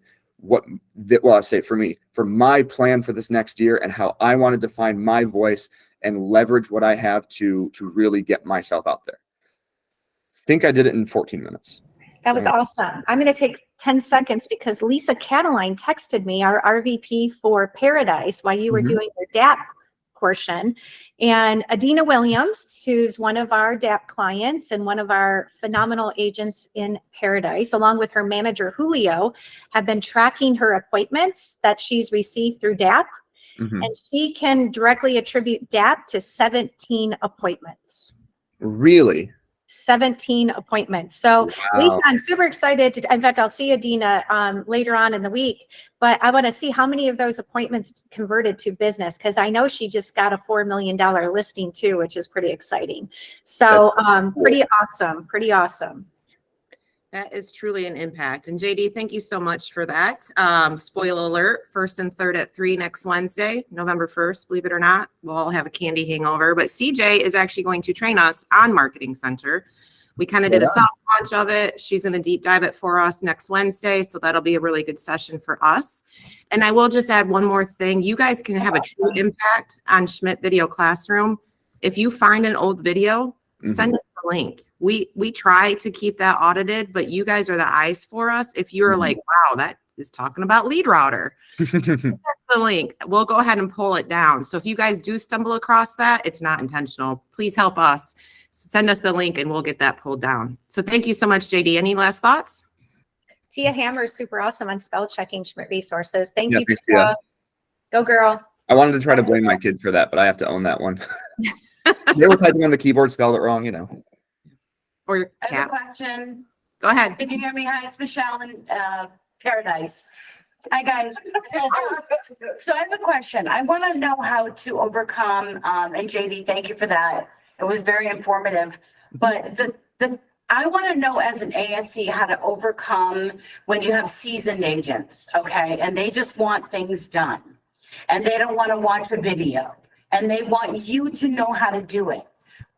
I say for my plan for this next year and how I want to define my voice and leverage what I have to really get myself out there. I think I did it in 14 minutes. That was awesome. I'm going to take 10 seconds because Lisa Cataline texted me, our RVP for Paradise, while you were doing your DAP portion. And Adina Williams, who's one of our DAP clients and one of our phenomenal agents in Paradise, along with her manager, Julio, have been tracking her appointments that she's received through DAP. And she can directly attribute DAP to 17 appointments. Really? 17 appointments. So wow. Lisa, I'm super excited. In fact, I'll see Adina later on in the week, but I want to see how many of those appointments converted to business, because I know she just got a $4 million listing too, which is pretty exciting. So pretty awesome. That is truly an impact. And JD, thank you so much for that. Spoiler alert, 1st and 3rd at 3 next Wednesday, November 1st, believe it or not. We'll all have a candy hangover, but CJ is actually going to train us on Marketing Center. We kind of did a soft launch of it. She's going to deep dive it for us next Wednesday. So that'll be a really good session for us. And I will just add one more thing. You guys can have a true impact on Schmidt Video Classroom. If you find an old video, send us the link. We try to keep that audited, but you guys are the eyes for us. If you're like, wow, that is talking about Lead Router, that's the link. We'll go ahead and pull it down. So if you guys do stumble across that, it's not intentional. Please help us. Send us the link and we'll get that pulled down. So thank you so much, JD. Any last thoughts? Tia Hammer is super awesome on spell checking Schmidt resources. Thank you, thanks, Tia. Go girl. I wanted to try to blame my kid for that, but I have to own that one. They were typing on the keyboard, spelled it wrong, Or your I have cat. a question. Go ahead. Can you hear me? Hi, it's Michelle in Paradise. Hi, guys. So I have a question. I want to know how to overcome, and JD, thank you for that. It was very informative. But I want to know as an ASC how to overcome when you have seasoned agents, okay? And they just want things done. And they don't want to watch a video. And they want you to know how to do it.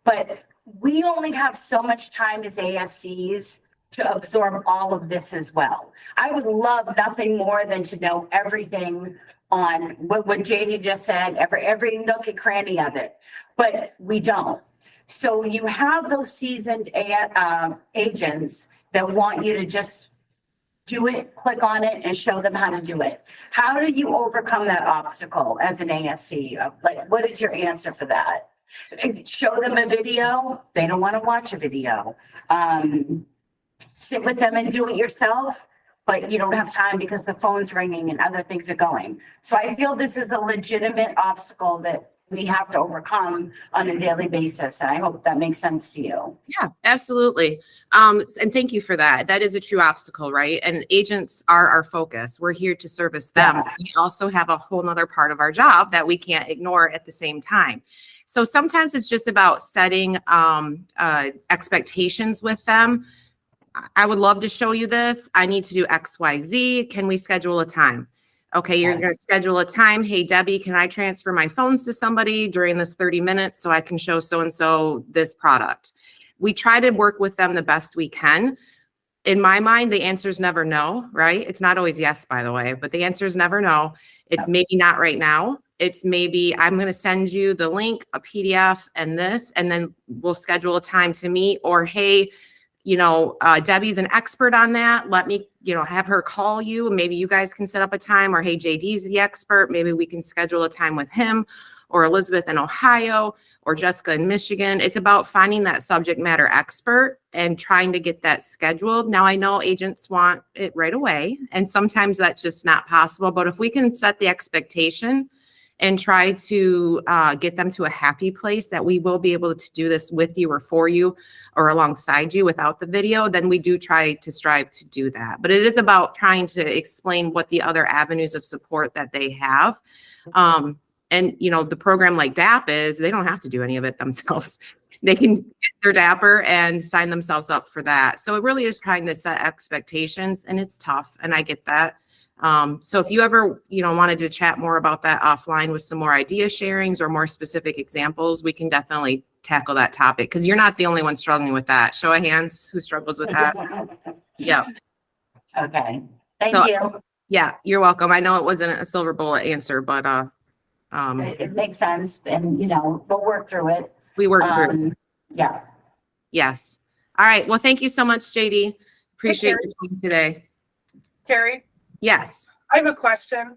But we only have so much time as ASCs to absorb all of this as well. I would love nothing more than to know everything on what JD just said, every nook and cranny of it, but we don't. So you have those seasoned agents that want you to just do it, click on it, and show them how to do it. How do you overcome that obstacle as an ASC? Like, what is your answer for that? Show them a video. They don't want to watch a video. Sit with them and do it yourself, but you don't have time because the phone's ringing and other things are going. So I feel this is a legitimate obstacle that we have to overcome on a daily basis. And I hope that makes sense to you. Yeah, absolutely. And thank you for that. That is a true obstacle, right? And agents are our focus. We're here to service them. Yeah. We also have a whole nother part of our job that we can't ignore at the same time. So sometimes it's just about setting expectations with them. I would love to show you this. I need to do X, Y, Z. Can we schedule a time? Okay, you're going to schedule a time. Hey, Debbie, can I transfer my phones to somebody during this 30 minutes so I can show so-and-so this product? We try to work with them the best we can. In my mind, the answer is never no, right? It's not always yes, by the way, but the answer is never no. It's maybe not right now. It's maybe I'm going to send you the link, a PDF and this, and then we'll schedule a time to meet. Or, hey, Debbie's an expert on that. Let me, have her call you. Maybe you guys can set up a time. Or, hey, JD's the expert. Maybe we can schedule a time with him, or Elizabeth in Ohio, or Jessica in Michigan. It's about finding that subject matter expert and trying to get that scheduled. Now, I know agents want it right away, and sometimes that's just not possible. But if we can set the expectation and try to get them to a happy place that we will be able to do this with you or for you or alongside you without the video, then we do try to strive to do that. But it is about trying to explain what the other avenues of support that they have. And, the program like DAP is, they don't have to do any of it themselves. They can get their DAPper and sign themselves up for that. So it really is trying to set expectations, and it's tough. And I get that. So if you ever, wanted to chat more about that offline with some more idea sharings or more specific examples, we can definitely tackle that topic, because you're not the only one struggling with that. Show of hands who struggles with that. Yeah. Okay. Thank you. Yeah, you're welcome. I know it wasn't a silver bullet answer, but It makes sense, and we'll work through it. we work through it. Yeah. Yes. All right. Well, thank you so much, JD. Appreciate Carrie. your time today. Carrie, Yes. I have a question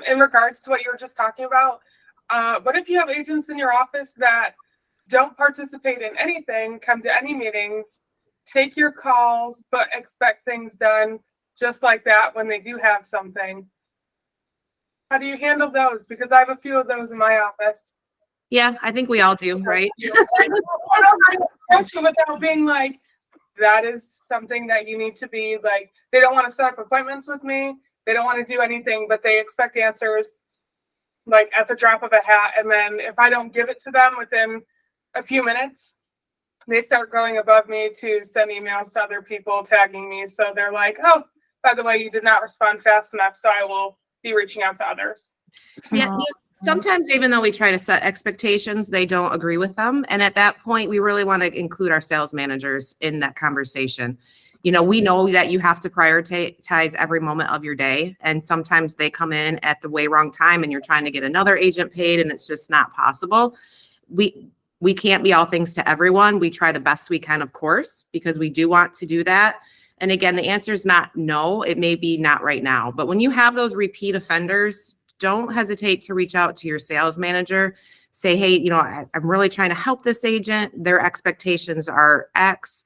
in regards to what you were just talking about. What if you have agents in your office that don't participate in anything, come to any meetings, take your calls, but expect things done just like that when they do have something? How do you handle those? Because I have a few of those in my office. Yeah, I think we all do, right? Without being like, that is something that you need to be like, they don't want to set up appointments with me. They don't want to do anything, but they expect answers like at the drop of a hat. And then if I don't give it to them within a few minutes, they start going above me to send emails to other people tagging me. So they're like, oh, by the way, you did not respond fast enough, so I will be reaching out to others. Yeah. Sometimes even though we try to set expectations, they don't agree with them. And at that point, we really want to include our sales managers in that conversation. We know that you have to prioritize every moment of your day. And sometimes they come in at the way wrong time and you're trying to get another agent paid and it's just not possible. We can't be all things to everyone. We try the best we can, of course, because we do want to do that. And again, the answer is not no, it may be not right now. But when you have those repeat offenders, don't hesitate to reach out to your sales manager. Say, hey, I'm really trying to help this agent. Their expectations are X.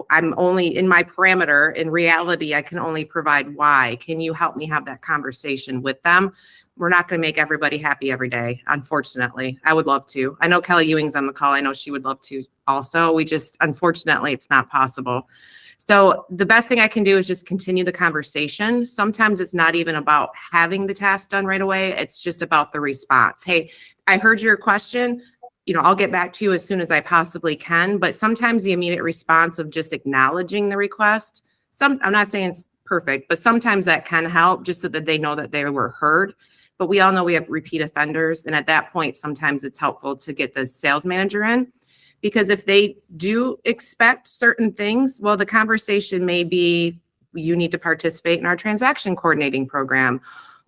I'm only in my parameter. In reality, I can only provide Y. Can you help me have that conversation with them? We're not going to make everybody happy every day, unfortunately. I would love to. I know Kelly Ewing's on the call. I know she would love to also. Unfortunately, it's not possible. So the best thing I can do is just continue the conversation. Sometimes it's not even about having the task done right away. It's just about the response. Hey, I heard your question. I'll get back to you as soon as I possibly can. But sometimes the immediate response of just acknowledging the request, I'm not saying it's perfect, but sometimes that can help just so that they know that they were heard. But we all know we have repeat offenders. And at that point, sometimes it's helpful to get the sales manager in. Because if they do expect certain things, well, the conversation may be, you need to participate in our transaction coordinating program,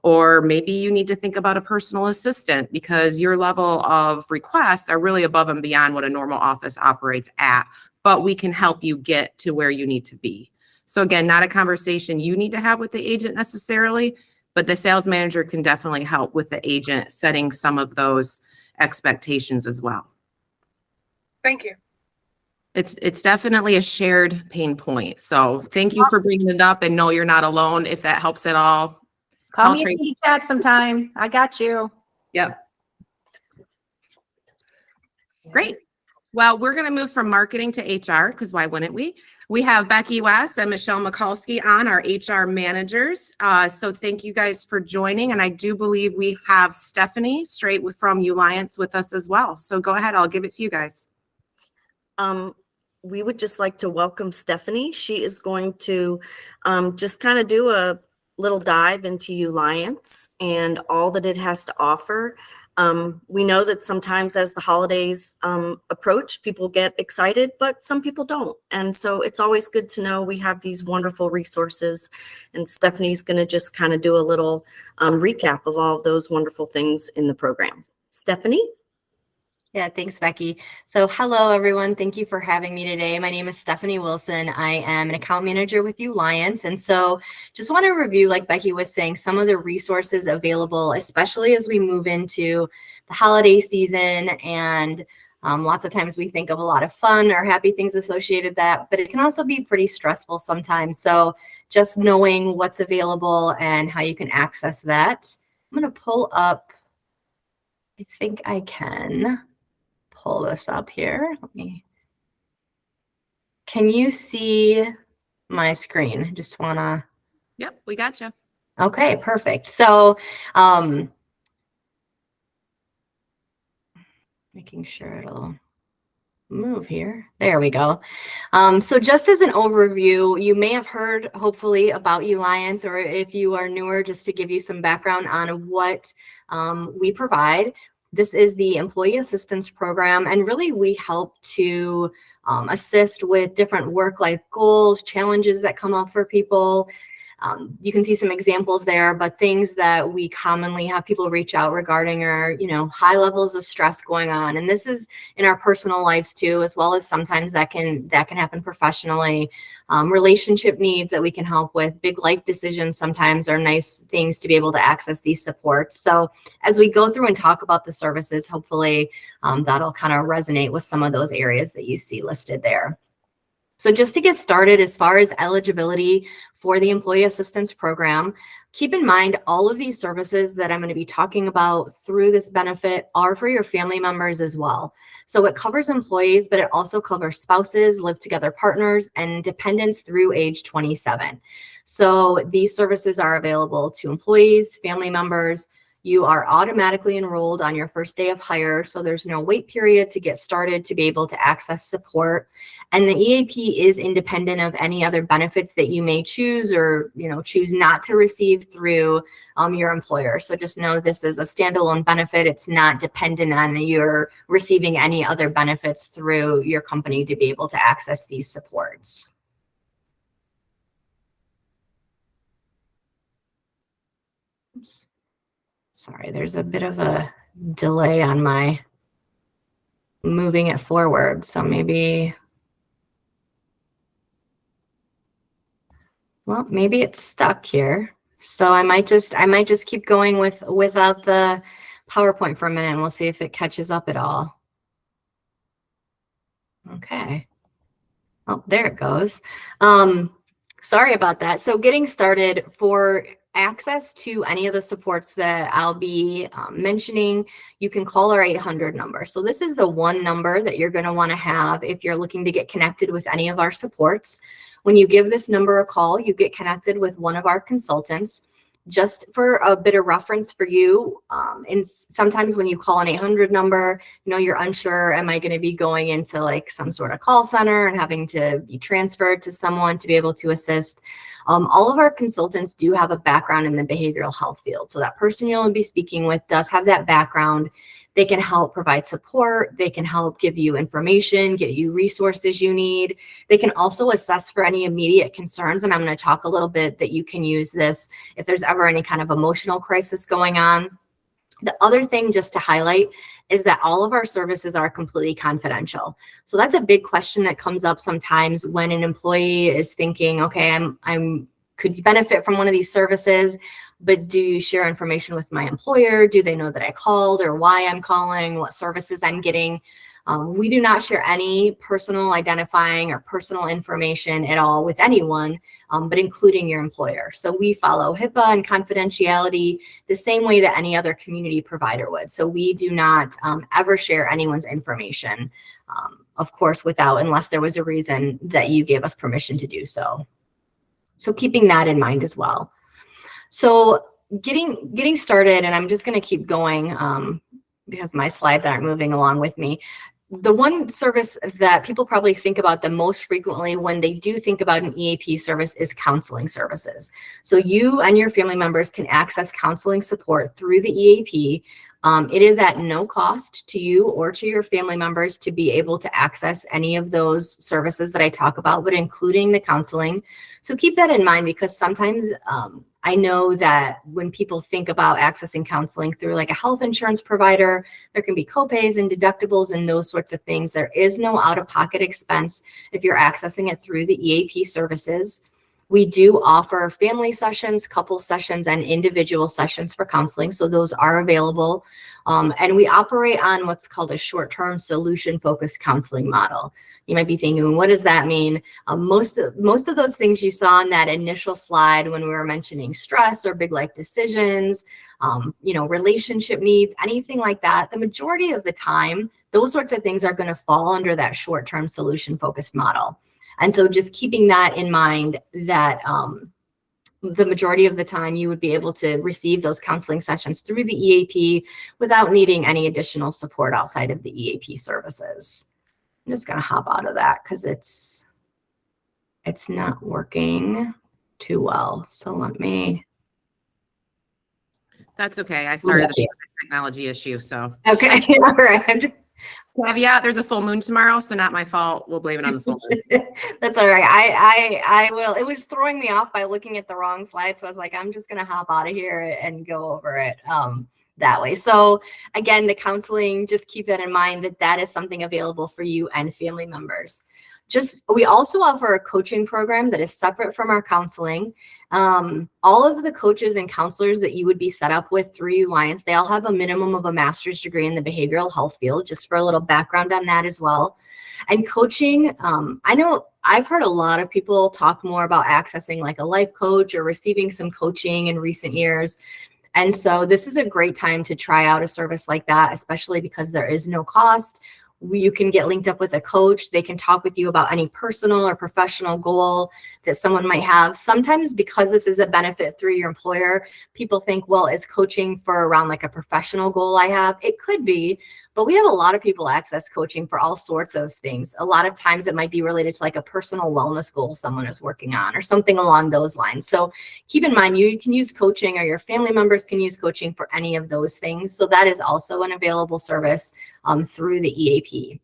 or maybe you need to think about a personal assistant because your level of requests are really above and beyond what a normal office operates at, but we can help you get to where you need to be. So again, not a conversation you need to have with the agent necessarily, but the sales manager can definitely help with the agent setting some of those expectations as well. Thank you. It's definitely a shared pain point. So thank you for bringing it up, and no, you're not alone. If that helps at all, Call me in the chat sometime. I got you. Yep. Great. Well, we're going to move from marketing to HR because why wouldn't we? We have Becky West and Michelle Mikulski on, our HR managers. So thank you guys for joining. And I do believe we have Stephanie straight from Uliance with us as well. So go ahead. I'll give it to you guys. We would just like to welcome Stephanie. She is going to just kind of do a little dive into Uliance and all that it has to offer. We know that sometimes as the holidays approach, people get excited, but some people don't. And so it's always good to know we have these wonderful resources. And Stephanie's going to just kind of do a little recap of all of those wonderful things in the program. Stephanie? Yeah, thanks, Becky. So hello, everyone. Thank you for having me today. My name is Stephanie Wilson. I am an account manager with Alliance. And so just want to review, like Becky was saying, some of the resources available, especially as we move into the holiday season. And lots of times we think of a lot of fun or happy things associated with that, but it can also be pretty stressful sometimes. So just knowing what's available and how you can access that. I'm going to pull up, I think I can pull this up here. Can you see my screen? Just wanna. Yep, we got you. Okay, perfect. So making sure it'll move here. There we go. So just as an overview, you may have heard hopefully about Alliance, or if you are newer, just to give you some background on what we provide. This is the Employee Assistance Program, and really we help to assist with different work-life goals, challenges that come up for people. You can see some examples there, but things that we commonly have people reach out regarding are, high levels of stress going on. And this is in our personal lives too, as well as sometimes that can happen professionally. Relationship needs that we can help with, big life decisions sometimes are nice things to be able to access these supports. So as we go through and talk about the services, hopefully that'll kind of resonate with some of those areas that you see listed there. So just to get started, as far as eligibility for the Employee Assistance Program, keep in mind all of these services that I'm going to be talking about through this benefit are for your family members as well. So it covers employees, but it also covers spouses, live together partners, and dependents through age 27. So these services are available to employees, family members. You are automatically enrolled on your first day of hire, so there's no wait period to get started to be able to access support. And the EAP is independent of any other benefits that you may choose or choose not to receive through your employer. So just know this is a standalone benefit. It's not dependent on your receiving any other benefits through your company to be able to access these supports. Oops. Sorry, there's a bit of a delay on my moving it forward. So maybe it's stuck here. So I might just keep going without the PowerPoint for a minute, and we'll see if it catches up at all. Okay. Oh, there it goes. Sorry about that. So getting started, for access to any of the supports that I'll be mentioning, you can call our 800 number. So this is the one number that you're going to want to have if you're looking to get connected with any of our supports. When you give this number a call, you get connected with one of our consultants. Just for a bit of reference for you, and sometimes when you call an 800 number, you're unsure, am I going to be going into like some sort of call center and having to be transferred to someone to be able to assist? All of our consultants do have a background in the behavioral health field. So that person you'll be speaking with does have that background. They can help provide support. They can help give you information, get you resources you need. They can also assess for any immediate concerns. And I'm going to talk a little bit that you can use this if there's ever any kind of emotional crisis going on. The other thing just to highlight is that all of our services are completely confidential. So that's a big question that comes up sometimes when an employee is thinking, okay, I'm could benefit from one of these services, but do you share information with my employer? Do they know that I called or why I'm calling, what services I'm getting? We do not share any personal identifying or personal information at all with anyone, but including your employer. So we follow HIPAA and confidentiality the same way that any other community provider would. So we do not ever share anyone's information, of course, unless there was a reason that you gave us permission to do so. So keeping that in mind as well. So getting started, and I'm just going to keep going because my slides aren't moving along with me. The one service that people probably think about the most frequently when they do think about an EAP service is counseling services. So you and your family members can access counseling support through the EAP. It is at no cost to you or to your family members to be able to access any of those services that I talk about, but including the counseling. So keep that in mind, because sometimes I know that when people think about accessing counseling through like a health insurance provider, there can be copays and deductibles and those sorts of things. There is no out-of-pocket expense if you're accessing it through the EAP services. We do offer family sessions, couple sessions, and individual sessions for counseling. So those are available. And we operate on what's called a short-term solution-focused counseling model. You might be thinking, what does that mean? Most of those things you saw in that initial slide when we were mentioning stress or big life decisions, relationship needs, anything like that, the majority of the time, those sorts of things are going to fall under that short-term solution-focused model. And so just keeping that in mind, that the majority of the time you would be able to receive those counseling sessions through the EAP without needing any additional support outside of the EAP services. I'm just going to hop out of that because it's not working too well. So let me. That's okay. I started the technology issue, so. Okay, all right. I'm just. Caveat, there's a full moon tomorrow, so not my fault. We'll blame it on the full moon. That's all right. I will. It was throwing me off by looking at the wrong slide. So I was like, I'm just going to hop out of here and go over it that way. So again, the counseling, just keep that in mind, that is something available for you and family members. We also offer a coaching program that is separate from our counseling. All of the coaches and counselors that you would be set up with through Alliance, they all have a minimum of a master's degree in the behavioral health field, just for a little background on that as well. And coaching, I know I've heard a lot of people talk more about accessing like a life coach or receiving some coaching in recent years. And so this is a great time to try out a service like that, especially because there is no cost. You can get linked up with a coach. They can talk with you about any personal or professional goal that someone might have. Sometimes because this is a benefit through your employer, people think, well, is coaching for around like a professional goal I have? It could be, but we have a lot of people access coaching for all sorts of things. A lot of times it might be related to like a personal wellness goal someone is working on or something along those lines. So keep in mind, you can use coaching or your family members can use coaching for any of those things. So that is also an available service through the EAP.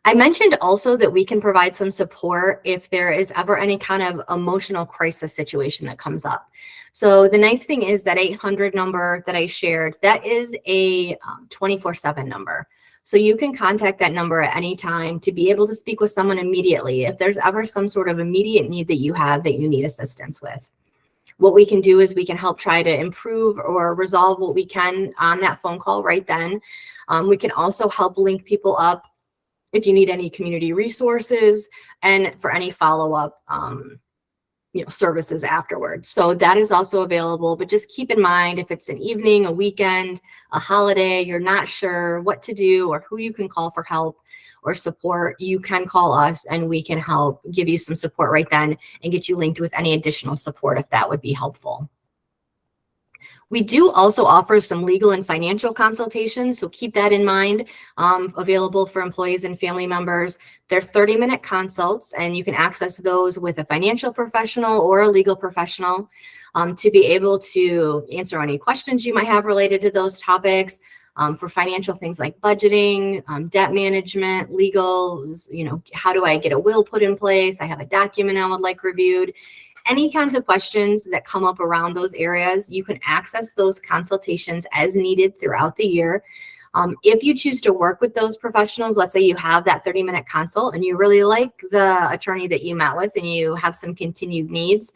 I mentioned also that we can provide some support if there is ever any kind of emotional crisis situation that comes up. So the nice thing is that 800 number that I shared, that is a 24/7 number. So you can contact that number at any time to be able to speak with someone immediately if there's ever some sort of immediate need that you have that you need assistance with. What we can do is we can help try to improve or resolve what we can on that phone call right then. We can also help link people up if you need any community resources and for any follow-up services afterwards. So that is also available, but just keep in mind if it's an evening, a weekend, a holiday, you're not sure what to do or who you can call for help or support, you can call us and we can help give you some support right then and get you linked with any additional support if that would be helpful. We do also offer some legal and financial consultations, so keep that in mind, available for employees and family members. They're 30-minute consults, and you can access those with a financial professional or a legal professional to be able to answer any questions you might have related to those topics. For financial things like budgeting, debt management, legal, how do I get a will put in place? I have a document I would like reviewed. Any kinds of questions that come up around those areas, you can access those consultations as needed throughout the year. If you choose to work with those professionals, let's say you have that 30-minute consult and you really like the attorney that you met with and you have some continued needs,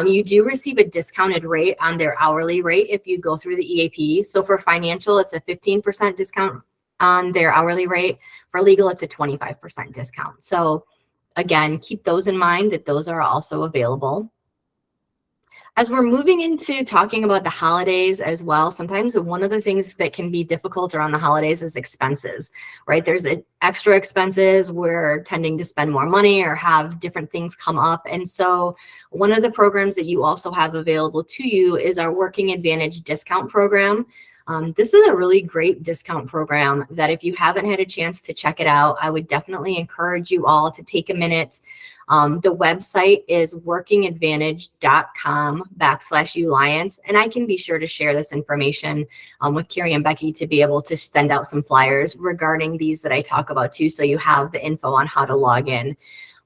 you do receive a discounted rate on their hourly rate if you go through the EAP. So for financial, it's a 15% discount on their hourly rate. For legal, it's a 25% discount. So again, keep those in mind that those are also available. As we're moving into talking about the holidays as well, sometimes one of the things that can be difficult around the holidays is expenses, right? There's extra expenses. We're tending to spend more money or have different things come up. And so one of the programs that you also have available to you is our Working Advantage discount program. This is a really great discount program that if you haven't had a chance to check it out, I would definitely encourage you all to take a minute. The website is workingadvantage.com/Uliance, and I can be sure to share this information with Carrie and Becky to be able to send out some flyers regarding these that I talk about too, so you have the info on how to log in.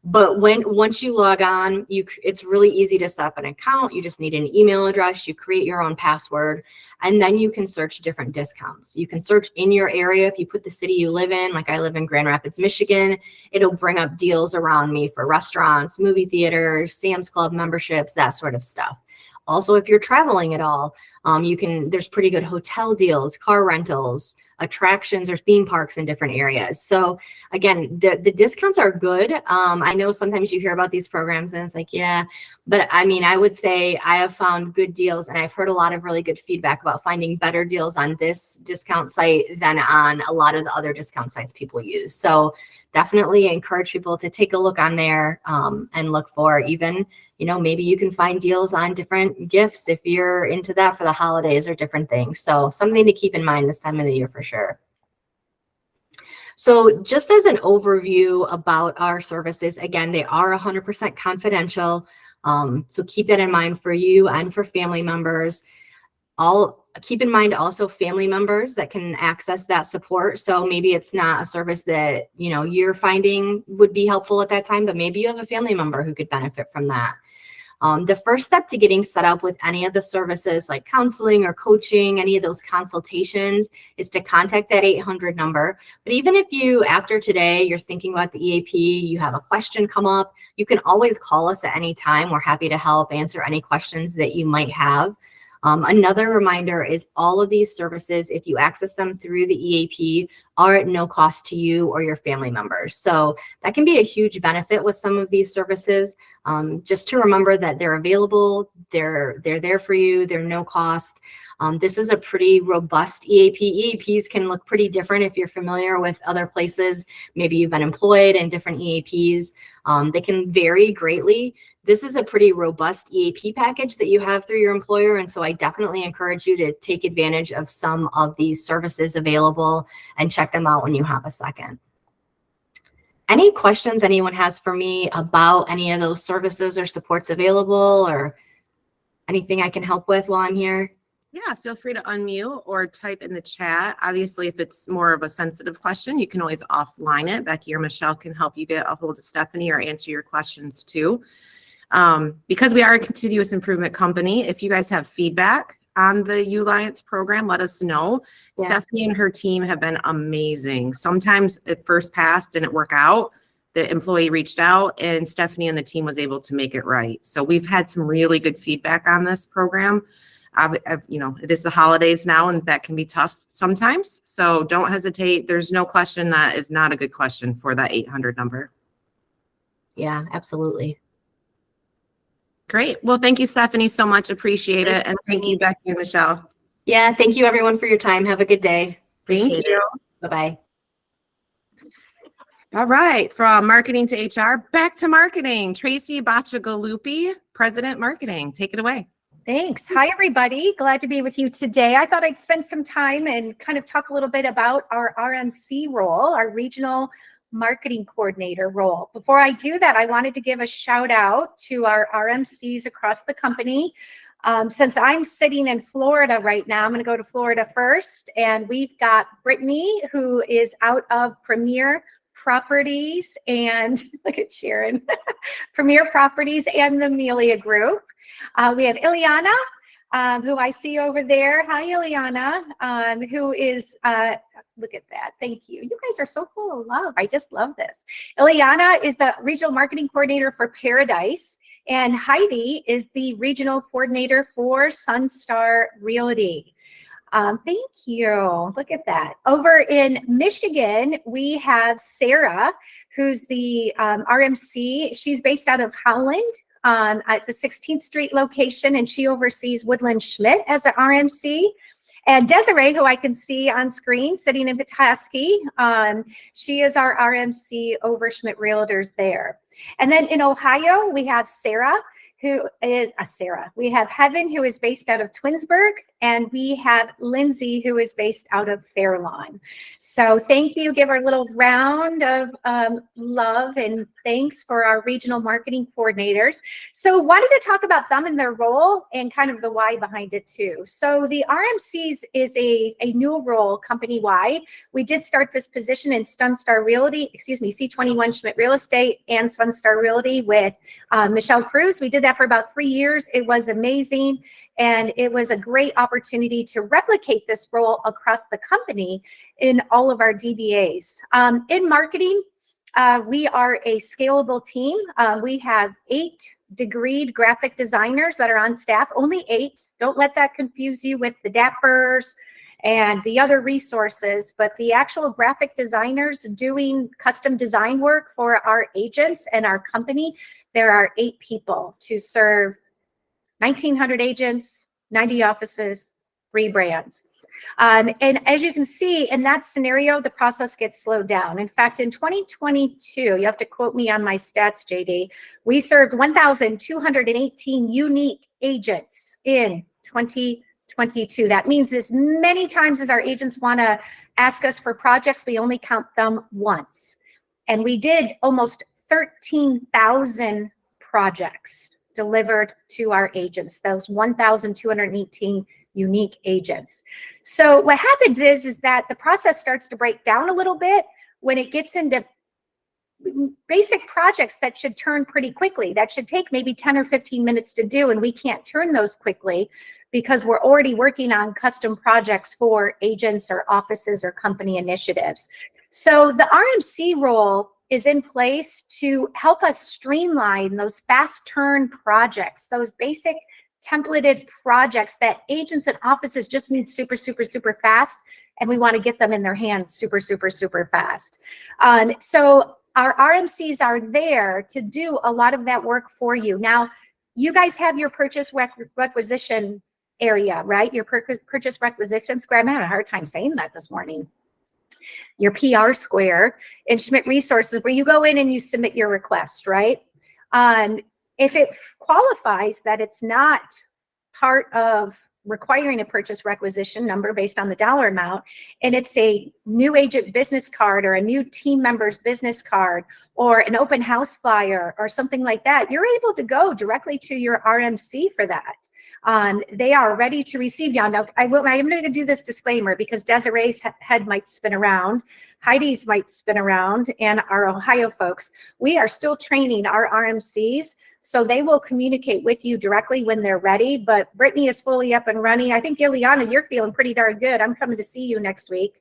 But once you log on, it's really easy to set up an account. You just need an email address, you create your own password, and then you can search different discounts. You can search in your area. If you put the city you live in, like I live in Grand Rapids, Michigan, it'll bring up deals around me for restaurants, movie theaters, Sam's Club memberships, that sort of stuff. Also, if you're traveling at all, there's pretty good hotel deals, car rentals, attractions or theme parks in different areas. So again, the discounts are good. I know sometimes you hear about these programs and it's like, yeah, but I mean, I would say I have found good deals, and I've heard a lot of really good feedback about finding better deals on this discount site than on a lot of the other discount sites people use. So definitely encourage people to take a look on there and look for even, maybe you can find deals on different gifts if you're into that for the holidays or different things. So something to keep in mind this time of the year for sure. So just as an overview about our services, again, they are 100% confidential. So keep that in mind for you and for family members. Keep in mind also family members that can access that support. So maybe it's not a service that, you're finding would be helpful at that time, but maybe you have a family member who could benefit from that. The first step to getting set up with any of the services like counseling or coaching, any of those consultations, is to contact that 800 number. But even if you, after today, you're thinking about the EAP, you have a question come up, you can always call us at any time. We're happy to help answer any questions that you might have. Another reminder is all of these services, if you access them through the EAP, are at no cost to you or your family members. So that can be a huge benefit with some of these services. Just to remember that they're available, they're there for you, they're no cost. This is a pretty robust EAP. EAPs can look pretty different if you're familiar with other places. Maybe you've been employed in different EAPs. They can vary greatly. This is a pretty robust EAP package that you have through your employer. And so I definitely encourage you to take advantage of some of these services available and check them out when you have a second. Any questions anyone has for me about any of those services or supports available, or anything I can help with while I'm here? Yeah, feel free to unmute or type in the chat. Obviously, if it's more of a sensitive question, you can always offline it. Becky or Michelle can help you get a hold of Stephanie or answer your questions too. Because we are a continuous improvement company, if you guys have feedback on the Uliance program, let us know. Yeah. Stephanie and her team have been amazing. Sometimes it first passed didn't work out. The employee reached out and Stephanie and the team was able to make it right. So we've had some really good feedback on this program. It is the holidays now, and that can be tough sometimes. So don't hesitate. There's no question that is not a good question for that 800 number. Yeah, absolutely. Great. Well, thank you, Stephanie, so much. Appreciate it. And thank you, Becky and Michelle. Yeah, thank you everyone for your time. Have a good day. Thank you. Bye-bye. All right. From marketing to HR, back to marketing. Tracy Bacciagalupi, President Marketing. Take it away. Thanks. Hi, everybody. Glad to be with you today. I thought I'd spend some time and kind of talk a little bit about our RMC role, our Regional Marketing Coordinator role. Before I do that, I wanted to give a shout out to our RMCs across the company. Since I'm sitting in Florida right now, I'm going to go to Florida first. And we've got Brittany, who is out of Premier Properties, and look at Sharon, Premier Properties and the Amelia Group. We have Ileana, who I see over there. Hi, Ileana, who is, look at that. Thank you. You guys are so full of love. I just love this. Ileana is the Regional Marketing Coordinator for Paradise, and Heidi is the Regional Coordinator for Sunstar Realty. Thank you. Look at that. Over in Michigan, we have Sarah, who's the RMC. She's based out of Howland. At the 16th Street location, and she oversees Woodland Schmidt as an RMC. And Desiree, who I can see on screen sitting in Petoskey, she is our RMC over Schmidt Realtors there. And then in Ohio, we have Sarah, who is we have Heaven, who is based out of Twinsburg, and we have Lindsay, who is based out of Fairlawn. So thank you. Give our little round of love and thanks for our regional marketing coordinators. So wanted to talk about them and their role and kind of the why behind it too. So the RMCs is a new role company-wide. We did start this position in Sunstar Realty, C21 Schmidt Real Estate and Sunstar Realty with Michelle Cruz. We did that for about 3 years. It was amazing. And it was a great opportunity to replicate this role across the company in all of our DBAs. In marketing, we are a scalable team. We have 8 degreed graphic designers that are on staff, only 8. Don't let that confuse you with the Dappers and the other resources, but the actual graphic designers doing custom design work for our agents and our company, there are 8 people to serve 1,900 agents, 90 offices, 3 brands. And as you can see in that scenario, the process gets slowed down. In fact, in 2022, you have to quote me on my stats, JD, we served 1,218 unique agents in 2022. That means as many times as our agents want to ask us for projects, we only count them once. And we did almost 13,000 projects delivered to our agents, those 1,218 unique agents. So what happens is that the process starts to break down a little bit when it gets into basic projects that should turn pretty quickly. That should take maybe 10 or 15 minutes to do, and we can't turn those quickly because we're already working on custom projects for agents or offices or company initiatives. So the RMC role is in place to help us streamline those fast turn projects, those basic templated projects that agents and offices just need super, super, super fast. And we want to get them in their hands super, super, super fast. So our RMCs are there to do a lot of that work for you. Now, you guys have your purchase requisition area, right? Your purchase requisition square. I'm having a hard time saying that this morning. Your PR square in Schmidt Resources, where you go in and you submit your request, right? If it qualifies that it's not part of requiring a purchase requisition number based on the dollar amount, and it's a new agent business card or a new team member's business card or an open house flyer or something like that, you're able to go directly to your RMC for that. They are ready to receive you. Now, I'm going to do this disclaimer because Desiree's head might spin around, Heidi's might spin around, and our Ohio folks. We are still training our RMCs, so they will communicate with you directly when they're ready. But Brittany is fully up and running. I think, Ileana, you're feeling pretty darn good. I'm coming to see you next week.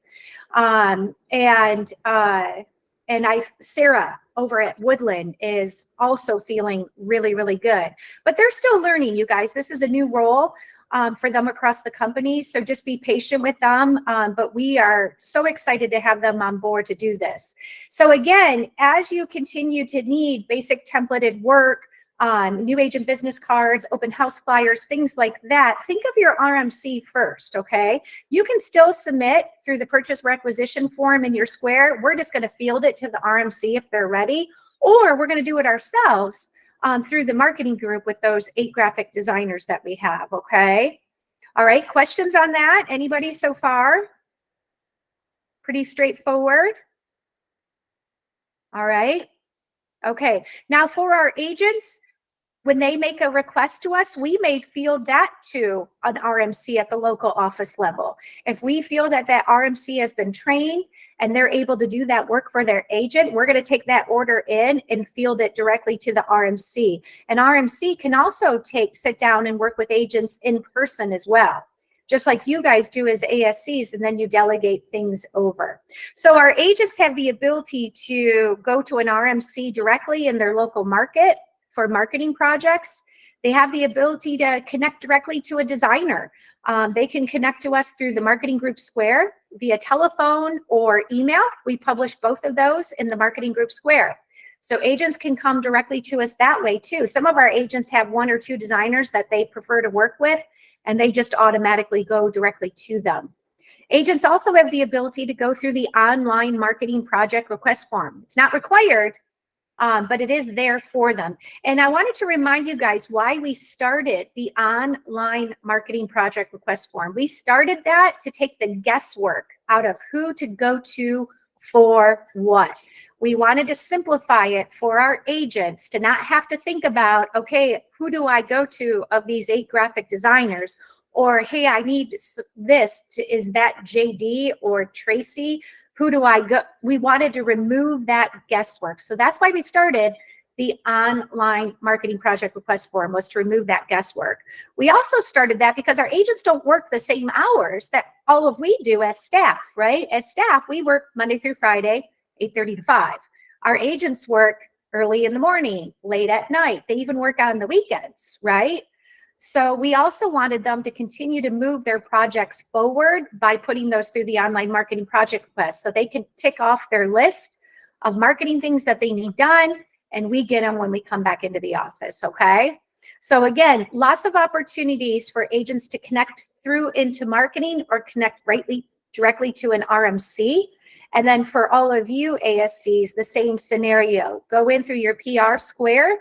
Sarah over at Woodland is also feeling really, really good. But they're still learning, you guys. This is a new role for them across the company. So just be patient with them. But we are so excited to have them on board to do this. So again, as you continue to need basic templated work, new agent business cards, open house flyers, things like that, think of your RMC first, okay? You can still submit through the purchase requisition form in your square. We're just going to field it to the RMC if they're ready, or we're going to do it ourselves through the marketing group with those 8 graphic designers that we have, okay? All right, questions on that? Anybody so far? Pretty straightforward. All right. Okay, now for our agents, when they make a request to us, we may field that to an RMC at the local office level. If we feel that that RMC has been trained and they're able to do that work for their agent, we're going to take that order in and field it directly to the RMC. And RMC can also sit down and work with agents in person as well, just like you guys do as ASCs, and then you delegate things over. So our agents have the ability to go to an RMC directly in their local market for marketing projects. They have the ability to connect directly to a designer. They can connect to us through the marketing group square via telephone or email. We publish both of those in the marketing group square. So agents can come directly to us that way too. Some of our agents have 1 or 2 designers that they prefer to work with, and they just automatically go directly to them. Agents also have the ability to go through the online marketing project request form. It's not required, but it is there for them. And I wanted to remind you guys why we started the online marketing project request form. We started that to take the guesswork out of who to go to for what. We wanted to simplify it for our agents to not have to think about, okay, who do I go to of these 8 graphic designers? Or, hey, I need this. Is that JD or Tracy? Who do I go? We wanted to remove that guesswork. So that's why we started the online marketing project request form, was to remove that guesswork. We also started that because our agents don't work the same hours that all of we do as staff, right? As staff, we work Monday through Friday, 8:30 to 5. Our agents work early in the morning, late at night. They even work on the weekends, right? So we also wanted them to continue to move their projects forward by putting those through the online marketing project request, so they can tick off their list of marketing things that they need done, and we get them when we come back into the office, okay? So again, lots of opportunities for agents to connect through into marketing or connect directly to an RMC. And then for all of you ASCs, the same scenario. Go in through your PR square,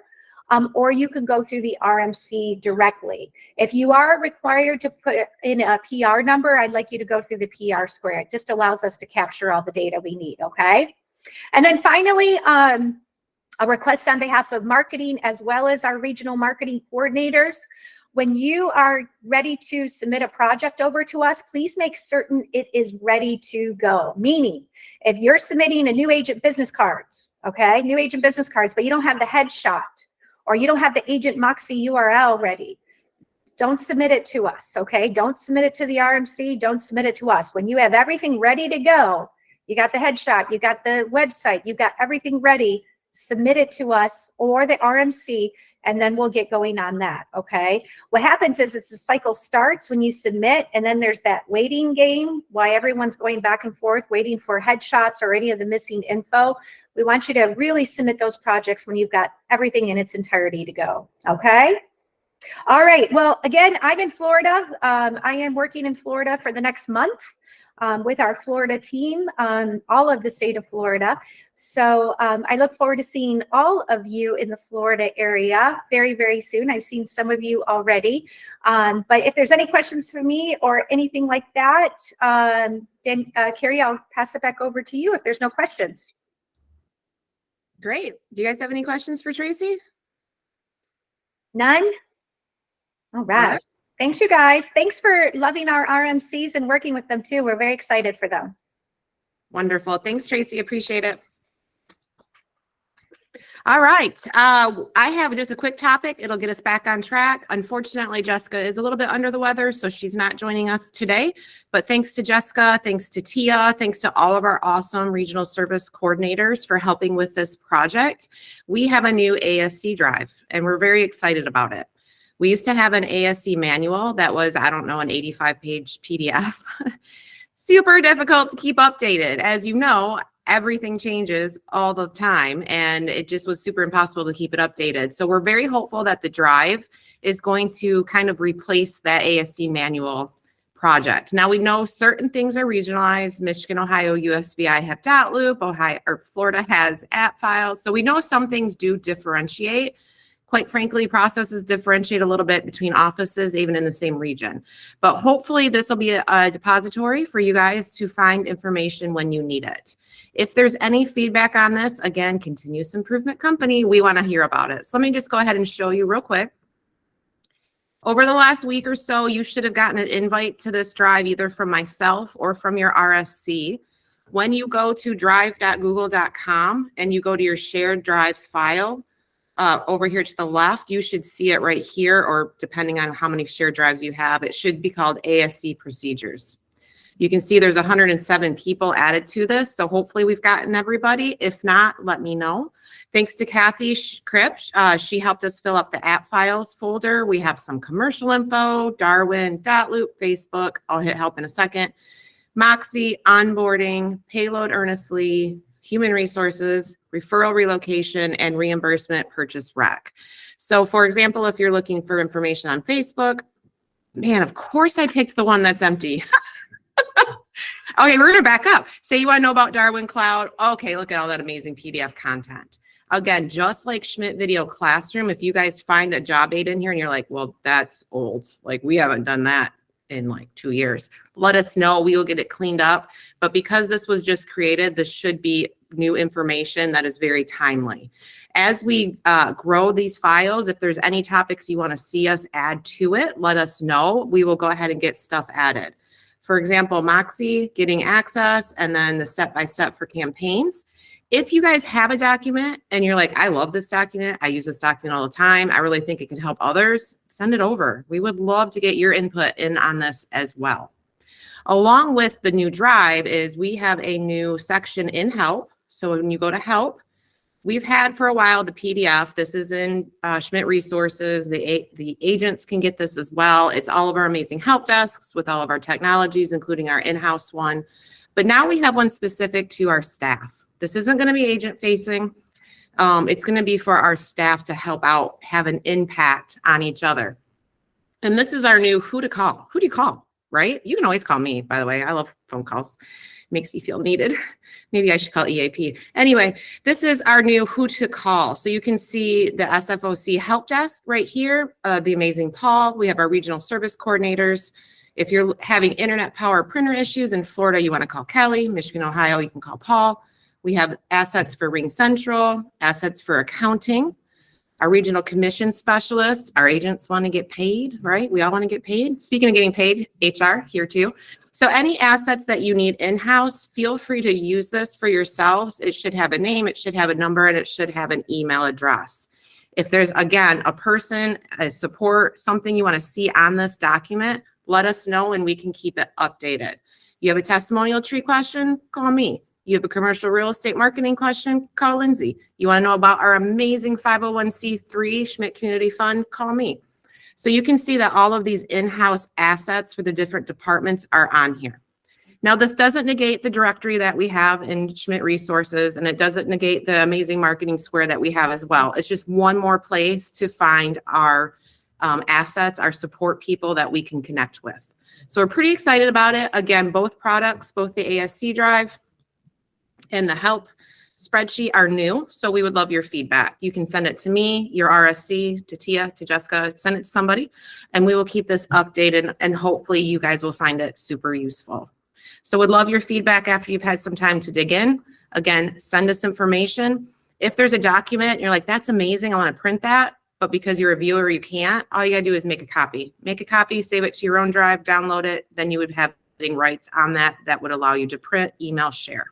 or you can go through the RMC directly. If you are required to put in a PR number, I'd like you to go through the PR square. It just allows us to capture all the data we need, okay? And then finally, a request on behalf of marketing as well as our regional marketing coordinators. When you are ready to submit a project over to us, please make certain it is ready to go. Meaning, if you're submitting a new agent business cards, okay, new agent business cards, but you don't have the headshot, or you don't have the agent Moxie URL ready, don't submit it to us, okay? Don't submit it to the RMC, don't submit it to us. When you have everything ready to go, you got the headshot, you got the website, you got everything ready, submit it to us or the RMC, and then we'll get going on that, okay? What happens is the cycle starts when you submit, and then there's that waiting game while everyone's going back and forth waiting for headshots or any of the missing info. We want you to really submit those projects when you've got everything in its entirety to go, okay? All right, well, again, I'm in Florida. I am working in Florida for the next month with our Florida team, all of the state of Florida. So I look forward to seeing all of you in the Florida area very, very soon. I've seen some of you already. But if there's any questions for me or anything like that, then Carrie, I'll pass it back over to you if there's no questions. Great. Do you guys have any questions for Tracy? None? All right. Thanks, you guys. Thanks for loving our RMCs and working with them too. We're very excited for them. Wonderful. Thanks, Tracy. Appreciate it. All right. I have just a quick topic. It'll get us back on track. Unfortunately, Jessica is a little bit under the weather, so she's not joining us today. But thanks to Jessica, thanks to Tia, thanks to all of our awesome regional service coordinators for helping with this project. We have a new ASC drive, and we're very excited about it. We used to have an ASC manual that was, I don't know, an 85-page PDF. Super difficult to keep updated. As you know, everything changes all the time, and it just was super impossible to keep it updated. So we're very hopeful that the drive is going to kind of replace that ASC manual project. Now we know certain things are regionalized. Michigan, Ohio, USVI have dot loop, Ohio or Florida has app files. So we know some things do differentiate. Quite frankly, processes differentiate a little bit between offices, even in the same region. But hopefully this will be a depository for you guys to find information when you need it. If there's any feedback on this, again, continuous improvement company, we want to hear about it. So let me just go ahead and show you real quick. Over the last week or so, you should have gotten an invite to this drive either from myself or from your RSC. When you go to drive.google.com and you go to your shared drives file, over here to the left, you should see it right here, or depending on how many shared drives you have, it should be called ASC procedures. You can see there's 107 people added to this, so hopefully we've gotten everybody. If not, let me know. Thanks to Kathy Cripps. She helped us fill up the app files folder. We have some commercial info, Darwin, Dotloop, Facebook. I'll hit help in a second. Moxie, onboarding, payload earnestly, human resources, referral relocation, and reimbursement purchase rec. So for example, if you're looking for information on Facebook, man, of course I picked the one that's empty. Okay, we're gonna back up. Say you wanna know about Darwin Cloud. Okay, look at all that amazing PDF content. Again, just like Schmidt Video Classroom, if you guys find a job aid in here and you're like, well, that's old, like we haven't done that in like 2 years, let us know. We will get it cleaned up. But because this was just created, this should be new information that is very timely. As we grow these files, if there's any topics you want to see us add to it, let us know. We will go ahead and get stuff added. For example, Moxie, getting access, and then the step-by-step for campaigns. If you guys have a document and you're like, I love this document, I use this document all the time, I really think it can help others, send it over. We would love to get your input in on this as well. Along with the new drive is we have a new section in help. So when you go to help, we've had for a while the PDF. This is in Schmidt Resources. The agents can get this as well. It's all of our amazing help desks with all of our technologies, including our in-house one. But now we have one specific to our staff. This isn't going to be agent facing. It's going to be for our staff to help out, have an impact on each other. And this is our new who to call. Who do you call, right? You can always call me, by the way. I love phone calls. Makes me feel needed. Maybe I should call EAP. Anyway, this is our new who to call. So you can see the SFOC help desk right here, the amazing Paul. We have our regional service coordinators. If you're having internet power printer issues in Florida, you want to call Kelly. Michigan, Ohio, you can call Paul. We have assets for Ring Central, assets for accounting, our regional commission specialists. Our agents want to get paid, right? We all want to get paid. Speaking of getting paid, HR here too. So any assets that you need in-house, feel free to use this for yourselves. It should have a name, it should have a number, and it should have an email address. If there's, again, a person, a support, something you want to see on this document, let us know and we can keep it updated. You have a testimonial tree question? Call me. You have a commercial real estate marketing question? Call Lindsay. You want to know about our amazing 501c3 Schmidt Community Fund? Call me. So you can see that all of these in-house assets for the different departments are on here. Now, this doesn't negate the directory that we have in Schmidt Resources, and it doesn't negate the amazing marketing square that we have as well. It's just one more place to find our assets, our support people that we can connect with. So we're pretty excited about it. Again, both products, both the ASC drive and the help spreadsheet are new, so we would love your feedback. You can send it to me, your RSC, to Tia, to Jessica, send it to somebody, and we will keep this updated, and hopefully you guys will find it super useful. So would love your feedback after you've had some time to dig in. Again, send us information. If there's a document, and you're like, that's amazing, I want to print that, but because you're a viewer, you can't, all you gotta do is make a copy. Make a copy, save it to your own drive, download it, then you would have rights on that would allow you to print, email, share.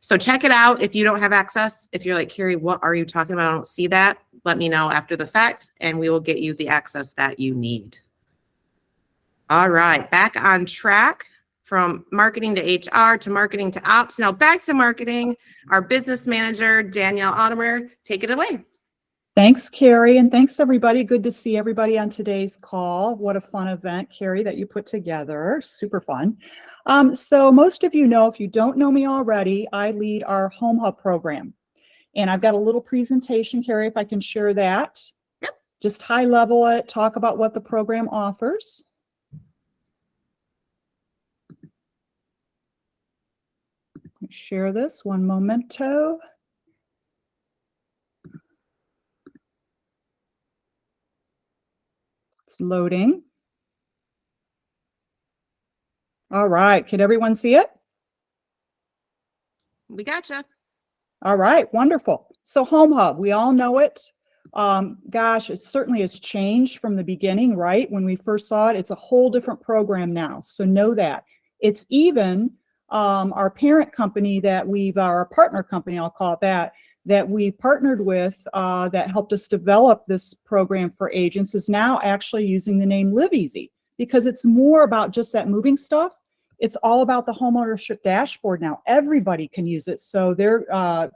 So check it out if you don't have access. If you're like, Carrie, what are you talking about? I don't see that. Let me know after the fact, and we will get you the access that you need. All right, back on track from marketing to HR to marketing to ops. Now back to marketing. Our business manager, Danielle Ottomer, take it away. Thanks, Carrie, and thanks, everybody. Good to see everybody on today's call. What a fun event, Carrie, that you put together. Super fun. So most of you know, if you don't know me already, I lead our Home Hub program. And I've got a little presentation, Carrie, if I can share that. Yep. Just high level it, talk about what the program offers. Share this, one momento. It's loading. All right, can everyone see it? We gotcha. All right, wonderful. So Home Hub, we all know it. Gosh, it certainly has changed from the beginning, right? When we first saw it, it's a whole different program now. So know that. It's even our parent company that our partner company, I'll call it that we've partnered with that helped us develop this program for agents is now actually using the name Live Easy, because it's more about just that moving stuff. It's all about the homeownership dashboard now. Everybody can use it. So their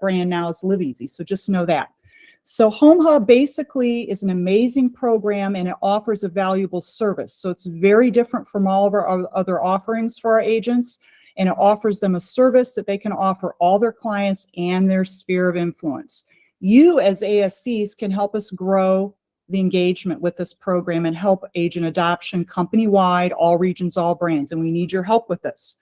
brand now is Live Easy. So just know that. So Home Hub basically is an amazing program, and it offers a valuable service. So it's very different from all of our other offerings for our agents. And it offers them a service that they can offer all their clients and their sphere of influence. You as ASCs can help us grow the engagement with this program and help agent adoption company-wide, all regions, all brands, and we need your help with this.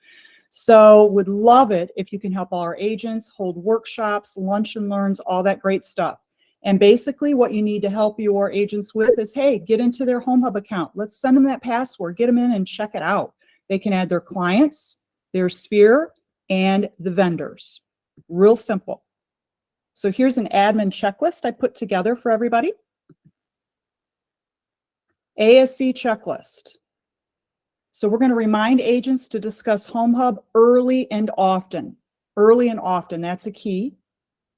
So would love it if you can help all our agents hold workshops, lunch and learns, all that great stuff. And basically what you need to help your agents with is, hey, get into their Home Hub account. Let's send them that password, get them in and check it out. They can add their clients, their sphere, and the vendors. Real simple. So here's an admin checklist I put together for everybody. ASC checklist. So we're going to remind agents to discuss Home Hub early and often. Early and often, that's a key.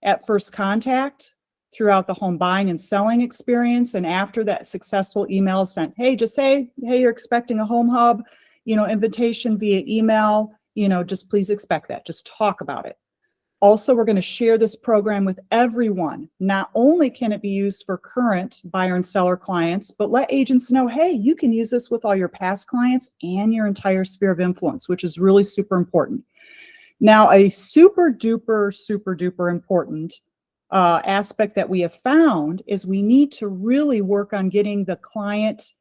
At first contact, throughout the home buying and selling experience, and after that successful email is sent. Hey, just say, hey, you're expecting a Home Hub, invitation via email, just please expect that. Just talk about it. Also, we're going to share this program with everyone. Not only can it be used for current buyer and seller clients, but let agents know, hey, you can use this with all your past clients and your entire sphere of influence, which is really super important. Now, a super duper important aspect that we have found is we need to really work on getting the client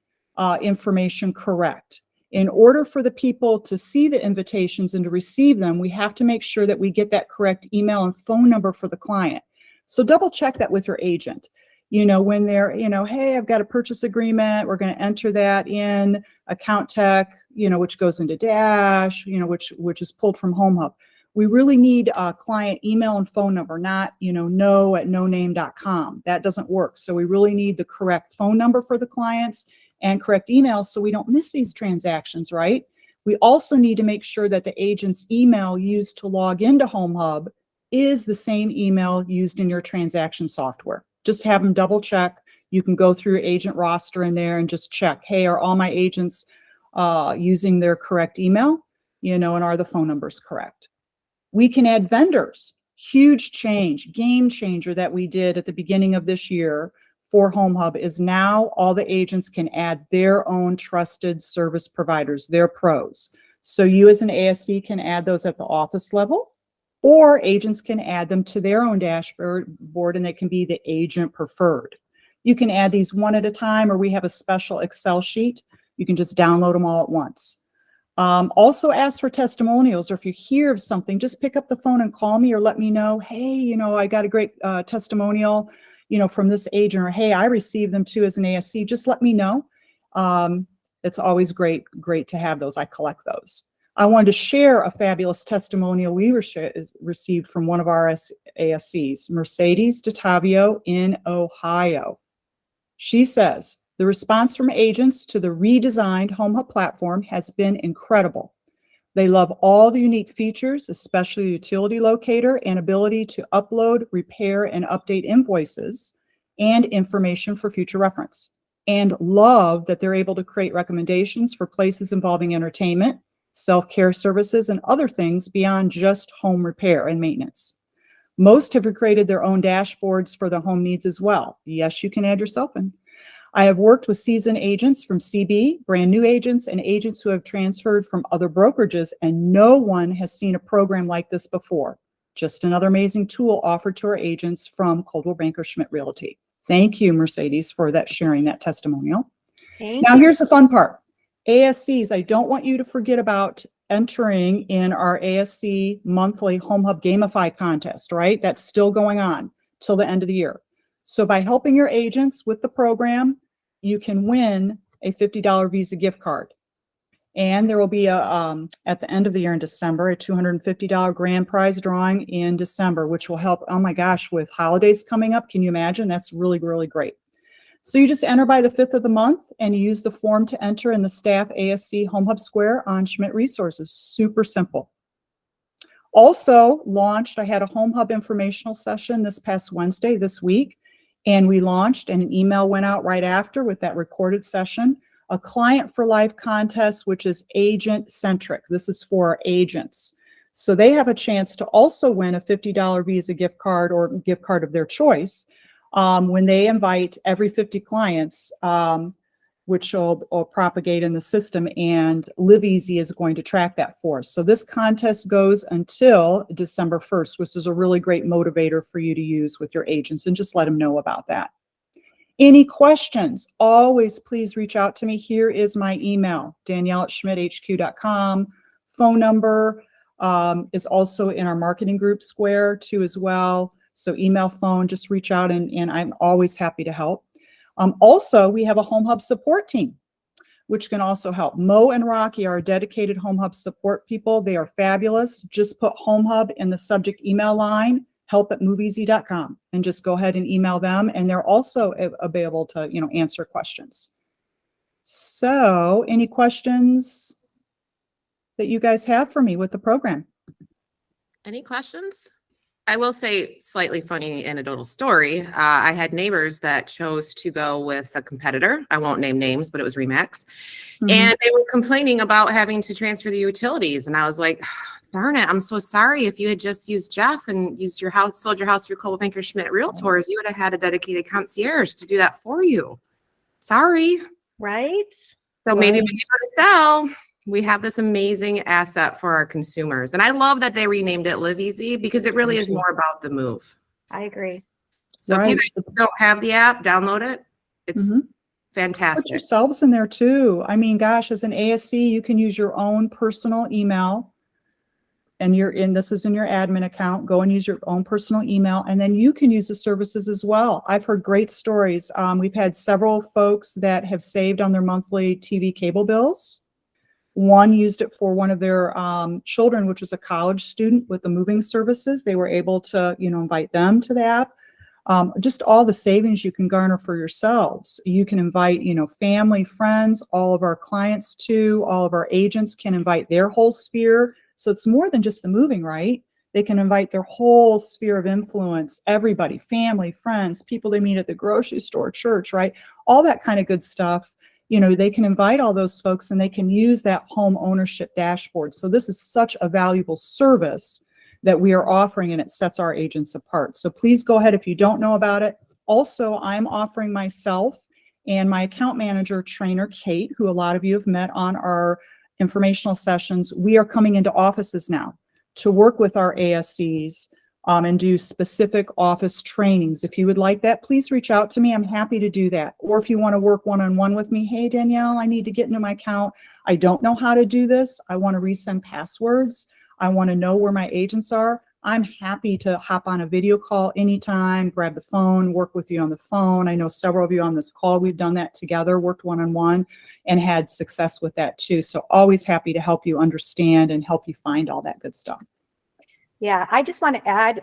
information correct. In order for the people to see the invitations and to receive them, we have to make sure that we get that correct email and phone number for the client. So double check that with your agent. When they're, hey, I've got a purchase agreement, we're going to enter that in account tech, which goes into Dash, which is pulled from Home Hub. We really need a client email and phone number, not, no@noname.com. That doesn't work. So we really need the correct phone number for the clients and correct emails so we don't miss these transactions, right? We also need to make sure that the agent's email used to log into Home Hub is the same email used in your transaction software. Just have them double check. You can go through your agent roster in there and just check, hey, are all my agents using their correct email? And are the phone numbers correct? We can add vendors. Huge change, game changer that we did at the beginning of this year for Home Hub is now all the agents can add their own trusted service providers, their pros. So you as an ASC can add those at the office level, or agents can add them to their own dashboard and they can be the agent preferred. You can add these one at a time, or we have a special Excel sheet. You can just download them all at once. Also ask for testimonials, or if you hear of something, just pick up the phone and call me or let me know, hey, I got a great testimonial, from this agent, or hey, I received them too as an ASC. Just let me know. It's always great to have those. I collect those. I wanted to share a fabulous testimonial we received from one of our ASCs, Mercedes DeTavio in Ohio. She says, the response from agents to the redesigned Home Hub platform has been incredible. They love all the unique features, especially the utility locator and ability to upload, repair, and update invoices and information for future reference. And love that they're able to create recommendations for places involving entertainment, self-care services, and other things beyond just home repair and maintenance. Most have created their own dashboards for their home needs as well. Yes, you can add yourself in. I have worked with seasoned agents from CB, brand new agents, and agents who have transferred from other brokerages, and no one has seen a program like this before. Just another amazing tool offered to our agents from Coldwell Banker Schmidt Realty. Thank you, Mercedes, for sharing that testimonial. Now, here's the fun part. ASCs, I don't want you to forget about entering in our ASC monthly Home Hub Gamify contest, right? That's still going on till the end of the year. So by helping your agents with the program, you can win a $50 Visa gift card. And there will be at the end of the year in December, a $250 grand prize drawing in December, which will help, oh my gosh, with holidays coming up. Can you imagine? That's really, really great. So you just enter by the 5th of the month and you use the form to enter in the staff ASC Home Hub Square on Schmidt Resources. Super simple. Also launched, I had a Home Hub informational session this past Wednesday, this week, and we launched, and an email went out right after with that recorded session, a Client for Life contest, which is agent centric. This is for our agents. So they have a chance to also win a $50 Visa gift card or gift card of their choice when they invite every 50 clients, which will propagate in the system, and Live Easy is going to track that for us. So this contest goes until December 1st, which is a really great motivator for you to use with your agents, and just let them know about that. Any questions, always please reach out to me. Here is my email, Danielle@schmidthq.com, phone number. is also in our marketing group Square too as well. So email, phone, just reach out and I'm always happy to help. Also, we have a Home Hub support team, which can also help. Mo and Rocky are dedicated Home Hub support people. They are fabulous. Just put Home Hub in the subject email line, help@moveeasy.com, and just go ahead and email them. And they're also available to, answer questions. So any questions that you guys have for me with the program? Any questions? I will say slightly funny anecdotal story. I had neighbors that chose to go with a competitor. I won't name names, but it was Remax. And they were complaining about having to transfer the utilities. And I was like, darn it, I'm so sorry. If you had just used Jeff and sold your house through Coldwell Schmidt Realtors, you would have had a dedicated concierge to do that for you. Sorry. Right? So maybe when you go to sell, we have this amazing asset for our consumers. And I love that they renamed it Live Easy because it really is more about the move. I agree. So if you guys don't have the app, download it. It's fantastic. Put yourselves in there too. I mean, gosh, as an ASC, you can use your own personal email and this is in your admin account. Go and use your own personal email, and then you can use the services as well. I've heard great stories. We've had several folks that have saved on their monthly TV cable bills. One used it for one of their children, which was a college student with the moving services. They were able to, invite them to the app. Just all the savings you can garner for yourselves. You can invite, family, friends, all of our clients too. All of our agents can invite their whole sphere. So it's more than just the moving, right? They can invite their whole sphere of influence, everybody, family, friends, people they meet at the grocery store, church, right? All that kind of good stuff. They can invite all those folks and they can use that home ownership dashboard. So this is such a valuable service that we are offering, and it sets our agents apart. So please go ahead if you don't know about it. Also, I'm offering myself and my account manager trainer, Kate, who a lot of you have met on our informational sessions. We are coming into offices now to work with our ASCs and do specific office trainings. If you would like that, please reach out to me. I'm happy to do that. Or if you want to work one-on-one with me, hey, Danielle, I need to get into my account. I don't know how to do this. I want to resend passwords. I want to know where my agents are. I'm happy to hop on a video call anytime, grab the phone, work with you on the phone. I know several of you on this call, we've done that together, worked one-on-one and had success with that too. So always happy to help you understand and help you find all that good stuff. Yeah, I just want to add,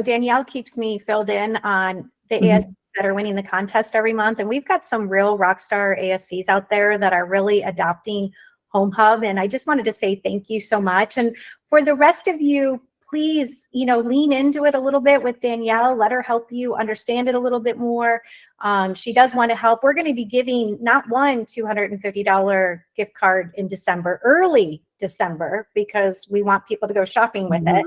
Danielle keeps me filled in on the ASCs that are winning the contest every month. And we've got some real rock star ASCs out there that are really adopting Home Hub. And I just wanted to say thank you so much. And for the rest of you, please, lean into it a little bit with Danielle. Let her help you understand it a little bit more. She does want to help. We're going to be giving not one $250 gift card in December, early December, because we want people to go shopping with it.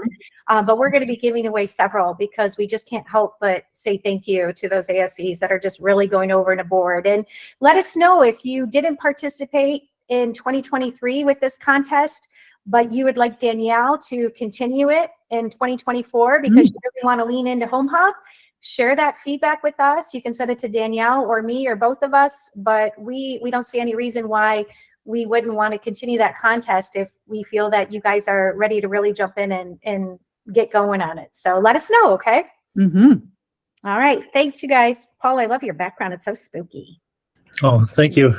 But we're going to be giving away several because we just can't help but say thank you to those ASCs that are just really going over and aboard. And let us know if you didn't participate in 2023 with this contest, but you would like Danielle to continue it in 2024 because you really want to lean into Home Hub. Share that feedback with us. You can send it to Danielle or me or both of us, but we don't see any reason why we wouldn't want to continue that contest if we feel that you guys are ready to really jump in and get going on it. So let us know, okay? All right. Thanks, you guys. Paul, I love your background. It's so spooky. Oh, thank you.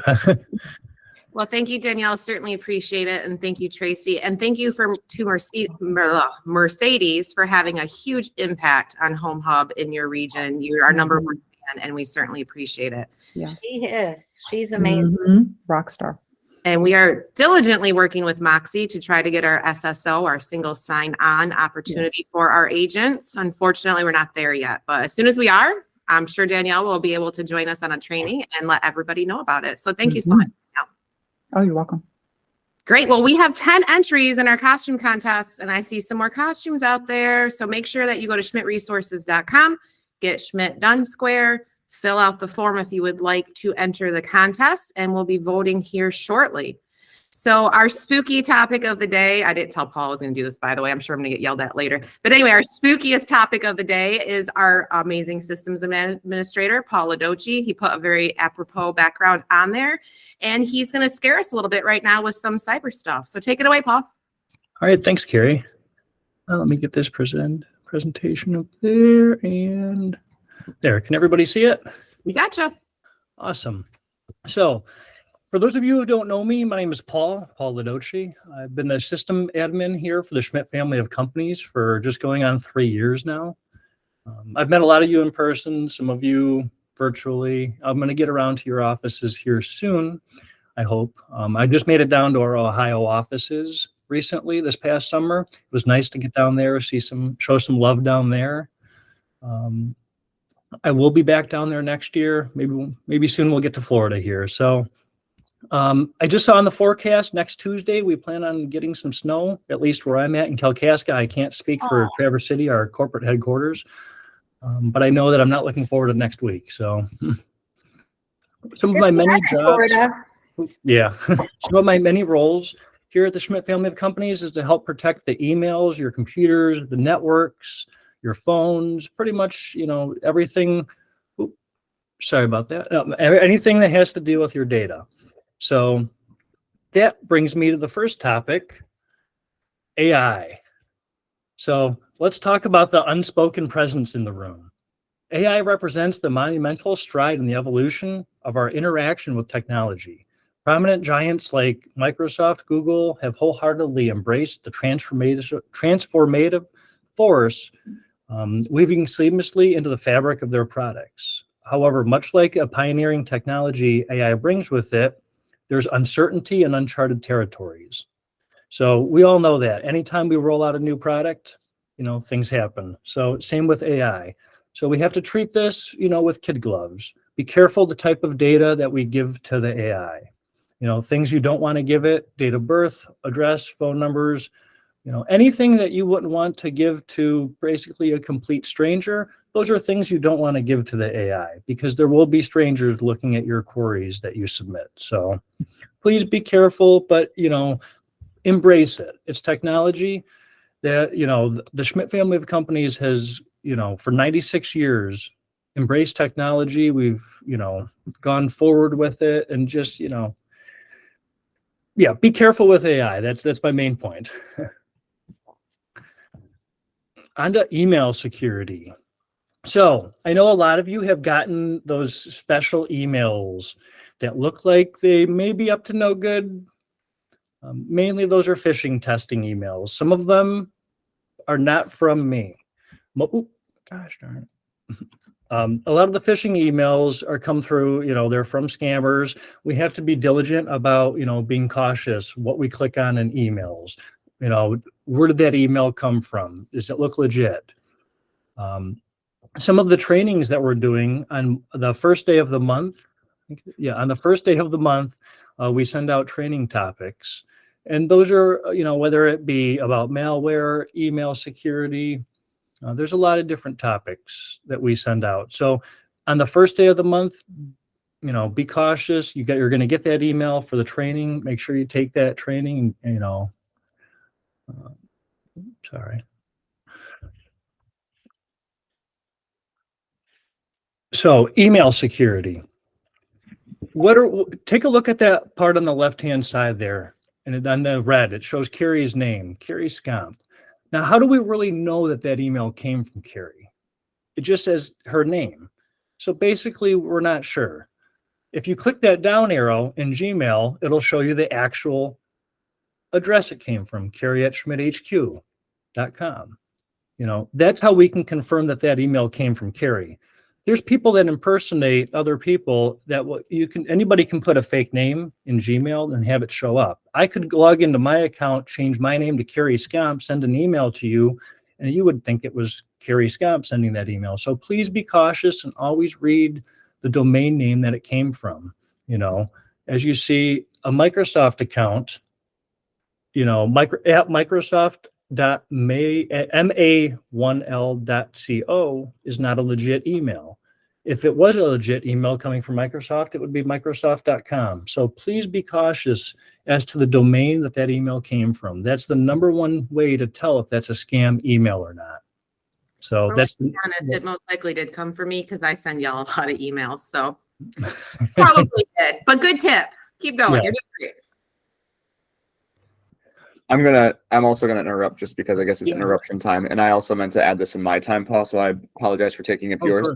Well, thank you, Danielle. Certainly appreciate it. And thank you, Tracy. And thank you to Mercedes for having a huge impact on Home Hub in your region. You're our number one fan, and we certainly appreciate it. Yes. She is. She's amazing. Rock star. And we are diligently working with Moxie to try to get our SSO, our single sign-on opportunity for our agents. Unfortunately, we're not there yet. But as soon as we are, I'm sure Danielle will be able to join us on a training and let everybody know about it. So thank you so much. Oh, you're welcome. Great. Well, we have 10 entries in our costume contest, and I see some more costumes out there. So make sure that you go to schmidtresources.com, get Schmidt Done Square, fill out the form if you would like to enter the contest, and we'll be voting here shortly. So our spooky topic of the day, I didn't tell Paul I was going to do this, by the way. I'm sure I'm going to get yelled at later. But anyway, our spookiest topic of the day is our amazing systems administrator, Paul Ladoci. He put a very apropos background on there, and he's going to scare us a little bit right now with some cyber stuff. So take it away, Paul. All right, thanks, Carrie. Let me get this presentation up there and there. Can everybody see it? We gotcha. Awesome. So for those of you who don't know me, my name is Paul Ladoci. I've been the system admin here for the Schmidt family of companies for just going on 3 years now. I've met a lot of you in person, some of you virtually. I'm going to get around to your offices here soon, I hope. I just made it down to our Ohio offices recently this past summer. It was nice to get down there, show some love down there. I will be back down there next year. Maybe soon we'll get to Florida here. So I just saw on the forecast next Tuesday, we plan on getting some snow, at least where I'm at in Kalkaska. I can't speak for Traverse City, our corporate headquarters, but I know that I'm not looking forward to next week. So some of my many jobs, some of my many roles here at the Schmidt family of companies is to help protect the emails, your computers, the networks, your phones, pretty much, everything. Sorry about that. Anything that has to do with your data. So that brings me to the first topic, AI. So let's talk about the unspoken presence in the room. AI represents the monumental stride in the evolution of our interaction with technology. Prominent giants like Microsoft, Google have wholeheartedly embraced the transformative force weaving seamlessly into the fabric of their products. However, much like a pioneering technology AI brings with it, there's uncertainty and uncharted territories. So we all know that anytime we roll out a new product, things happen. So same with AI. So we have to treat this, with kid gloves. Be careful the type of data that we give to the AI. Things you don't want to give it, date of birth, address, phone numbers, anything that you wouldn't want to give to basically a complete stranger. Those are things you don't want to give to the AI because there will be strangers looking at your queries that you submit. So please be careful, but, embrace it. It's technology that, the Schmidt family of companies has, for 96 years, embraced technology. We've, gone forward with it and just, be careful with AI. That's my main point. Onto email security. So I know a lot of you have gotten those special emails that look like they may be up to no good. Mainly those are phishing testing emails. Some of them are not from me. Gosh darn it. A lot of the phishing emails are come through, they're from scammers. We have to be diligent about, being cautious what we click on in emails. Where did that email come from? Does it look legit? Some of the trainings that we're doing on the first day of the month, we send out training topics. And those are, whether it be about malware, email security, there's a lot of different topics that we send out. So on the first day of the month, be cautious. You're going to get that email for the training. Make sure you take that training, sorry. So email security. Take a look at that part on the left-hand side there. And on the red, it shows Carrie's name, Carrie Scomp. Now, how do we really know that email came from Carrie? It just says her name. So basically, we're not sure. If you click that down arrow in Gmail, it'll show you the actual address it came from, carrie@schmidthq.com. That's how we can confirm that email came from Carrie. There's people that impersonate other people that anybody can put a fake name in Gmail and have it show up. I could log into my account, change my name to Carrie Scomp, send an email to you, and you would think it was Carrie Scomp sending that email. So please be cautious and always read the domain name that it came from. As you see, a Microsoft account, at Microsoft.ma1l.co is not a legit email. If it was a legit email coming from Microsoft, it would be Microsoft.com. So please be cautious as to the domain that email came from. That's the number one way to tell if that's a scam email or not. So To be honest, it most likely did come from me because I send y'all a lot of emails. So probably did, but good tip. Keep going. Yeah. You're doing great. I'm also gonna interrupt just because I guess it's Yeah. interruption time, and I also meant to add this in my time, Paul. So I apologize for taking up Oh, yours.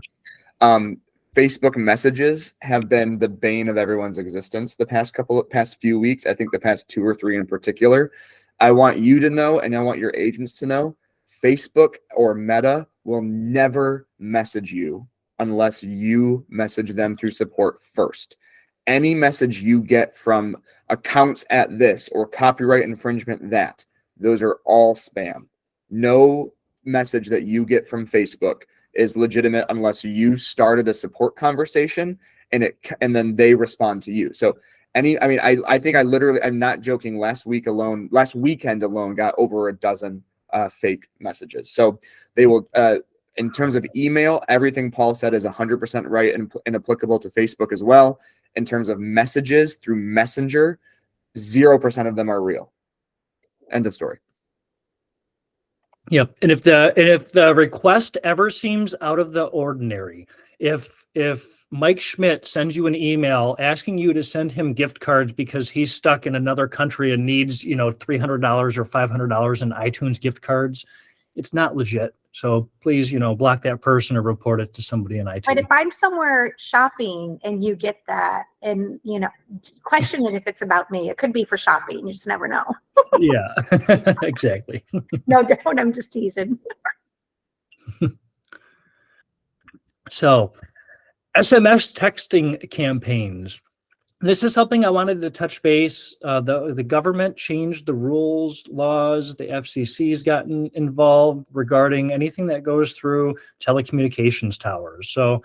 sure. Facebook messages have been the bane of everyone's existence the past few weeks. I think the past 2 or 3 in particular. I want you to know, and I want your agents to know, Facebook or Meta will never message you unless you message them through support first. Any message you get from accounts at this or copyright infringement that, those are all spam. No message that you get from Facebook is legitimate unless you started a support conversation and then they respond to you. So I think I literally, I'm not joking, last weekend alone got over a dozen fake messages. So they will, in terms of email, everything Paul said is 100% right and applicable to Facebook as well. In terms of messages through Messenger, 0% of them are real. End of story. Yep. And if the request ever seems out of the ordinary, if Mike Schmidt sends you an email asking you to send him gift cards because he's stuck in another country and needs, $300 or $500 in iTunes gift cards, it's not legit. So please, block that person or report it to somebody in IT. But if I'm somewhere shopping and you get that, and question it if it's about me. It could be for shopping. You just never know. Yeah, exactly. No, don't. I'm just teasing. So, SMS texting campaigns. This is something I wanted to touch base. The government changed the rules, laws. The FCC's gotten involved regarding anything that goes through telecommunications towers. So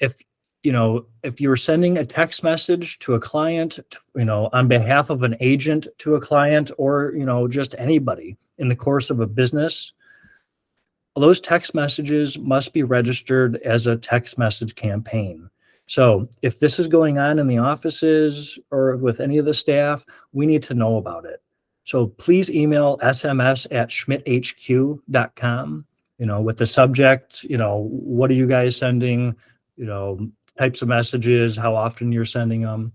if you're sending a text message to a client, on behalf of an agent to a client, or, just anybody in the course of a business, those text messages must be registered as a text message campaign. So if this is going on in the offices or with any of the staff, we need to know about it. So please email sms@schmidthq.com, with the subject, what are you guys sending, types of messages, how often you're sending them.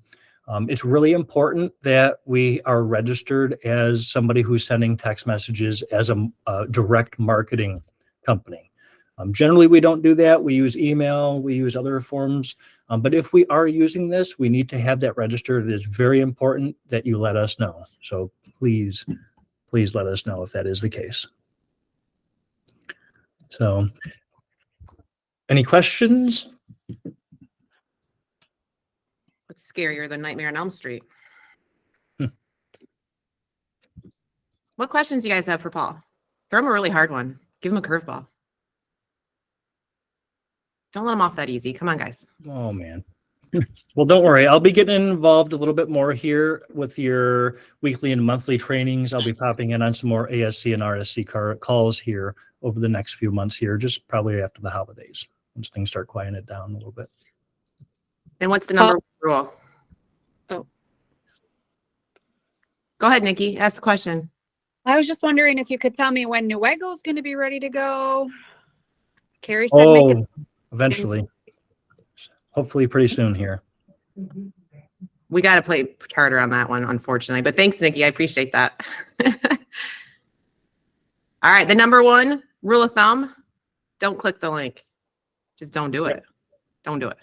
It's really important that we are registered as somebody who's sending text messages as a direct marketing company. Generally, we don't do that. We use email, we use other forms. But if we are using this, we need to have that registered. It is very important that you let us know. So please let us know if that is the case. So, any questions? What's scarier than Nightmare on Elm Street? What questions do you guys have for Paul? Throw him a really hard one. Give him a curveball. Don't let him off that easy. Come on, guys. Oh, man. Well, don't worry. I'll be getting involved a little bit more here with your weekly and monthly trainings. I'll be popping in on some more ASC and RSC calls here over the next few months here, just probably after the holidays, once things start quieting it down a little bit. And what's the number one rule? Oh. Go ahead, Nikki. Ask the question. I was just wondering if you could tell me when Newego is going to be ready to go. Carrie said make it eventually. Hopefully pretty soon here. We got to play harder on that one, unfortunately. But thanks, Nikki. I appreciate that. All right. The number one rule of thumb, don't click the link. Just don't do it. Don't do it.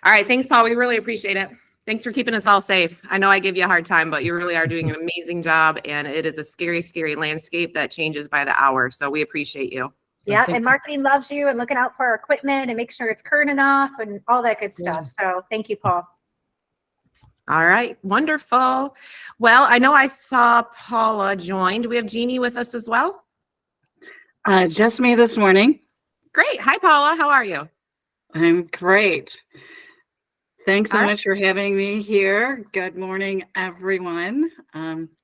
All right. Thanks, Paul. We really appreciate it. Thanks for keeping us all safe. I know I give you a hard time, but you really are doing an amazing job. And it is a scary, scary landscape that changes by the hour. So we appreciate you. Yeah, and marketing loves you and looking out for our equipment and make sure it's current enough and all that good stuff. So thank you, Paul. All right, wonderful. Well, I know I saw Paula joined. We have Jeannie with us as well. Just me this morning. Great. Hi, Paula. How are you? I'm great. Thanks so All right. much for having me here. Good morning, everyone.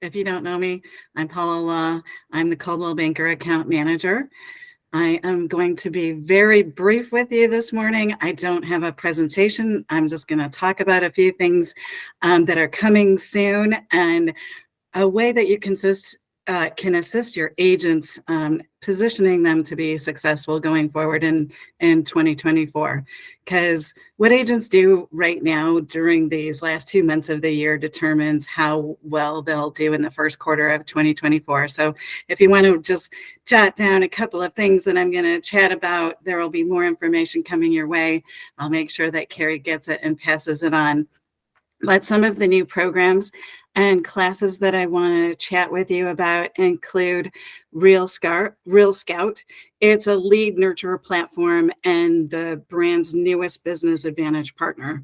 If you don't know me, I'm Paula Law. I'm the Coldwell Banker Account Manager. I am going to be very brief with you this morning. I don't have a presentation. I'm just going to talk about a few things that are coming soon and a way that you can assist your agents positioning them to be successful going forward in 2024. Because what agents do right now during these last 2 months of the year determines how well they'll do in the first quarter of 2024. So if you want to just jot down a couple of things that I'm going to chat about, there will be more information coming your way. I'll make sure that Carrie gets it and passes it on. But some of the new programs and classes that I want to chat with you about include Real Scout. It's a lead nurturer platform and the brand's newest business advantage partner.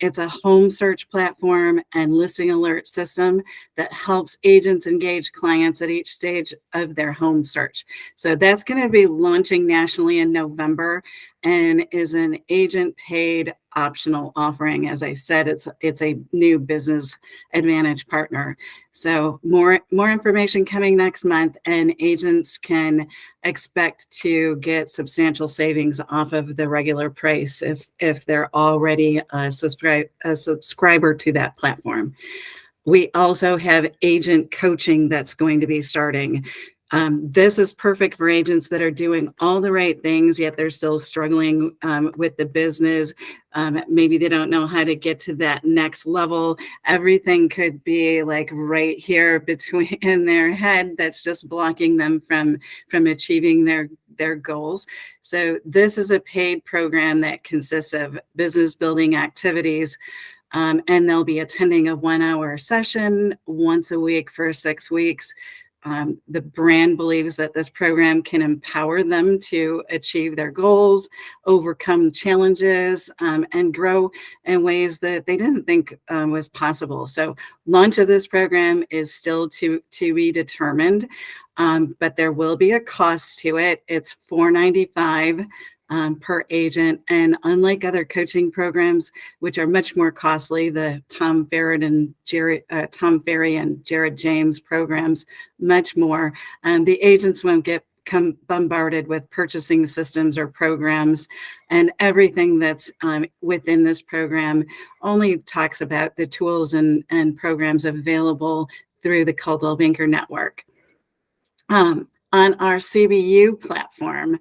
It's a home search platform and listing alert system that helps agents engage clients at each stage of their home search. So that's going to be launching nationally in November and is an agent paid optional offering. As I said, it's a new business advantage partner. So more information coming next month, and agents can expect to get substantial savings off of the regular price if they're already a subscriber to that platform. We also have agent coaching that's going to be starting. This is perfect for agents that are doing all the right things, yet they're still struggling with the business. Maybe they don't know how to get to that next level. Everything could be like right here in their head that's just blocking them from achieving their goals. So this is a paid program that consists of business building activities. And they'll be attending a 1-hour session once a week for 6 weeks. The brand believes that this program can empower them to achieve their goals, overcome challenges, and grow in ways that they didn't think was possible. So launch of this program is still to be determined, but there will be a cost to it. It's $495 per agent. And unlike other coaching programs, which are much more costly, the Tom Ferry and Jared James programs, much more, the agents won't get bombarded with purchasing systems or programs, and everything that's within this program only talks about the tools and programs available through the Coldwell Banker Network. On our CBU platform,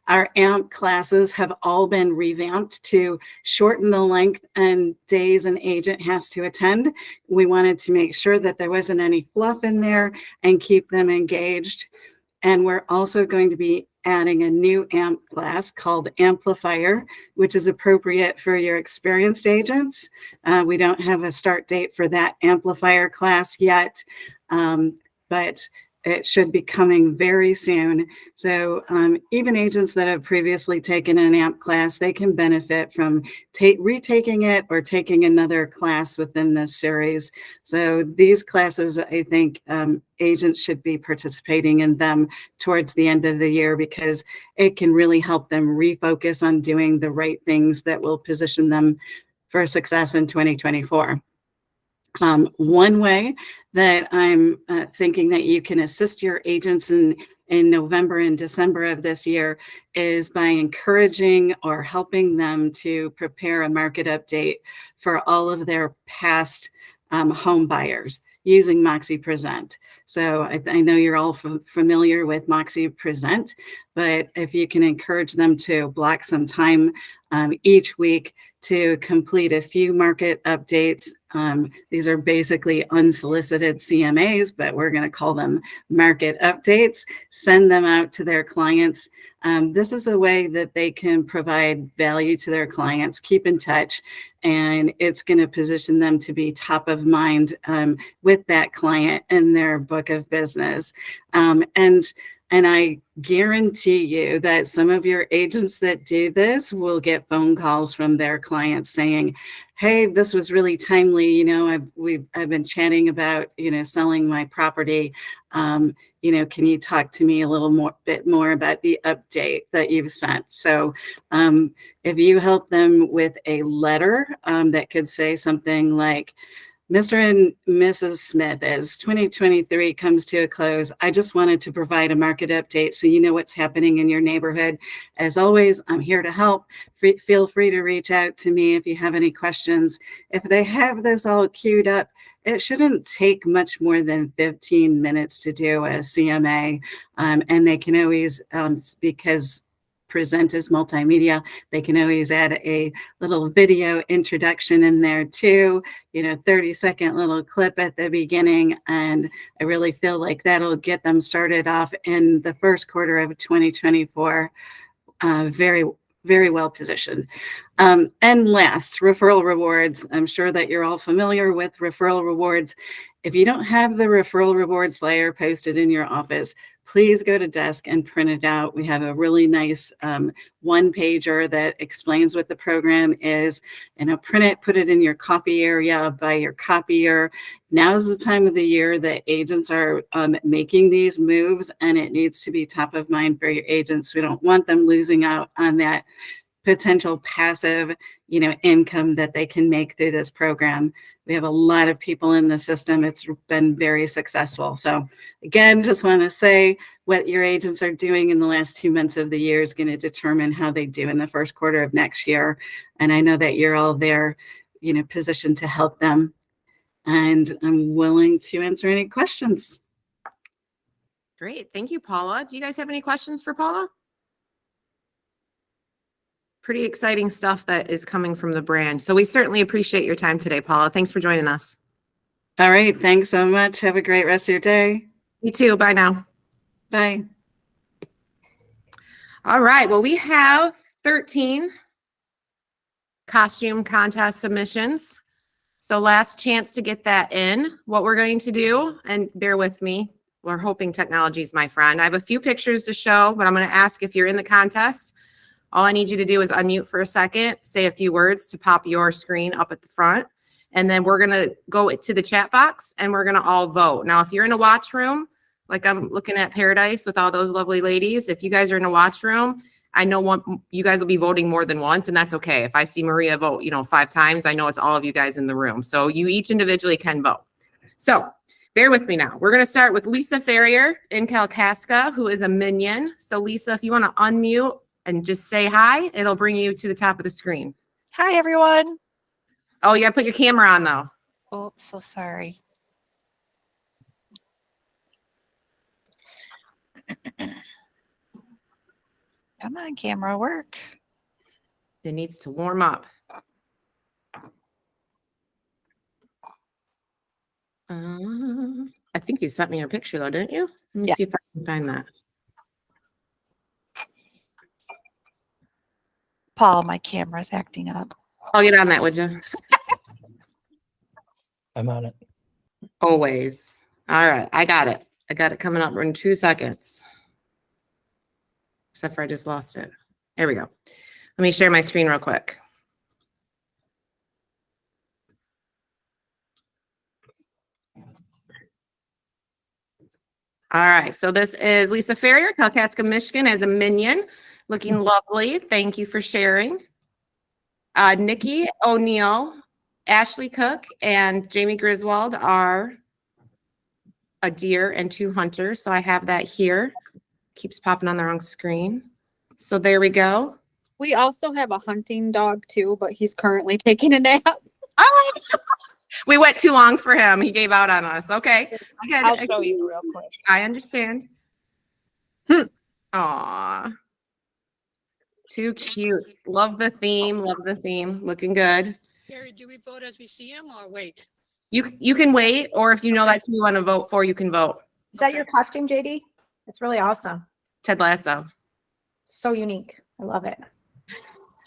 our AMP classes have all been revamped to shorten the length and days an agent has to attend. We wanted to make sure that there wasn't any fluff in there and keep them engaged. And we're also going to be adding a new AMP class called Amplifier, which is appropriate for your experienced agents. We don't have a start date for that Amplifier class yet, but it should be coming very soon. So even agents that have previously taken an AMP class, they can benefit from retaking it or taking another class within this series. So these classes, I think agents should be participating in them towards the end of the year because it can really help them refocus on doing the right things that will position them for success in 2024. One way that I'm thinking that you can assist your agents in November and December of this year is by encouraging or helping them to prepare a market update for all of their past home buyers using Moxie Present. So I know you're all familiar with Moxie Present, but if you can encourage them to block some time each week to complete a few market updates. These are basically unsolicited CMAs, but we're going to call them market updates. Send them out to their clients. This is a way that they can provide value to their clients, keep in touch, and it's going to position them to be top of mind with that client in their book of business. And I guarantee you that some of your agents that do this will get phone calls from their clients saying, hey, this was really timely. You know, I've been chatting about, selling my property. Can you talk to me a little bit more about the update that you've sent? So if you help them with a letter that could say something like, Mr. and Mrs. Smith, as 2023 comes to a close, I just wanted to provide a market update so you know what's happening in your neighborhood. As always, I'm here to help. Feel free to reach out to me if you have any questions. If they have this all queued up, it shouldn't take much more than 15 minutes to do a CMA. And they can always, because present as multimedia, they can always add a little video introduction in there too, 30-second little clip at the beginning. And I really feel like that'll get them started off in the first quarter of 2024 very, very well positioned. And last, referral rewards. I'm sure that you're all familiar with referral rewards. If you don't have the referral rewards flyer posted in your office, please go to desk and print it out. We have a really nice one-pager that explains what the program is. Print it, put it in your copy area by your copier. Now's the time of the year that agents are making these moves, and it needs to be top of mind for your agents. We don't want them losing out on that potential passive, income that they can make through this program. We have a lot of people in the system. It's been very successful. So again, just want to say what your agents are doing in the last 2 months of the year is going to determine how they do in the first quarter of next year. And I know that you're all there, positioned to help them. And I'm willing to answer any questions. Great. Thank you, Paula. Do you guys have any questions for Paula? Pretty exciting stuff that is coming from the brand. So we certainly appreciate your time today, Paula. Thanks for joining us. All right. Thanks so much. Have a great rest of your day. You too. Bye now. Bye. All right. Well, we have 13 costume contest submissions. So last chance to get that in. What we're going to do, and bear with me, we're hoping technology is my friend. I have a few pictures to show, but I'm going to ask if you're in the contest. All I need you to do is unmute for a second, say a few words to pop your screen up at the front, and then we're going to go to the chat box and we're going to all vote. Now, if you're in a watch room, like I'm looking at Paradise with all those lovely ladies, if you guys are in a watch room, I know you guys will be voting more than once, and that's okay. If I see Maria vote, 5 times, I know it's all of you guys in the room. So you each individually can vote. So bear with me now. We're going to start with Lisa Ferrier in Kalkaska, who is a minion. So Lisa, if you want to unmute and just say hi, it'll bring you to the top of the screen. Hi, everyone. Oh, you got to put your camera on, though. Oh, so sorry. Come on, camera work. It needs to warm up. I think you sent me your picture, though, didn't you? Let me see if I can find that. Paul, my camera's acting up. I'll get on that, would you? I'm on it. Always. All right. I got it. I got it coming up in 2 seconds. Except for I just lost it. There we go. Let me share my screen real quick. All right. So this is Lisa Ferrier, Kalkaska, Michigan, as a minion. Looking lovely. Thank you for sharing. Nikki O'Neill, Ashley Cook, and Jamie Griswold are a deer and 2 hunters. So I have that here. Keeps popping on the wrong screen. So there we go. We also have a hunting dog too, but he's currently taking a nap. Oh, we went too long for him. He gave out on us. Okay. I'll show you real quick. I understand. Aw. Too cute. Love the theme. Love the theme. Looking good. Gary, do we vote as we see him or wait? You can wait, or if you know that's who you want to vote for, you can vote. Is that your costume, JD? It's really awesome. Ted Lasso. So unique. I love it.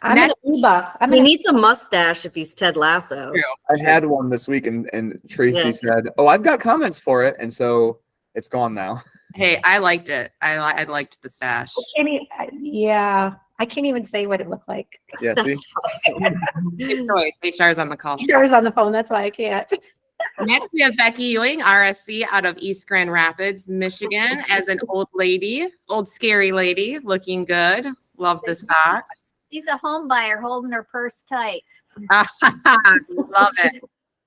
I'm Next- an Uba. He needs a mustache if he's Ted Lasso. I had one this week, and Tracy said, "Oh, I've got comments for it," and so it's gone now. Hey, I liked it. I liked the stash. Yeah, I can't even say what it looked like. Yeah, see? Good choice. HR's on the call. HR's on the phone. That's why I can't. Next, we have Becky Ewing, RSC, out of East Grand Rapids, Michigan, as an old lady, old scary lady, looking good. Love the socks. She's a home buyer holding her purse tight. Love it.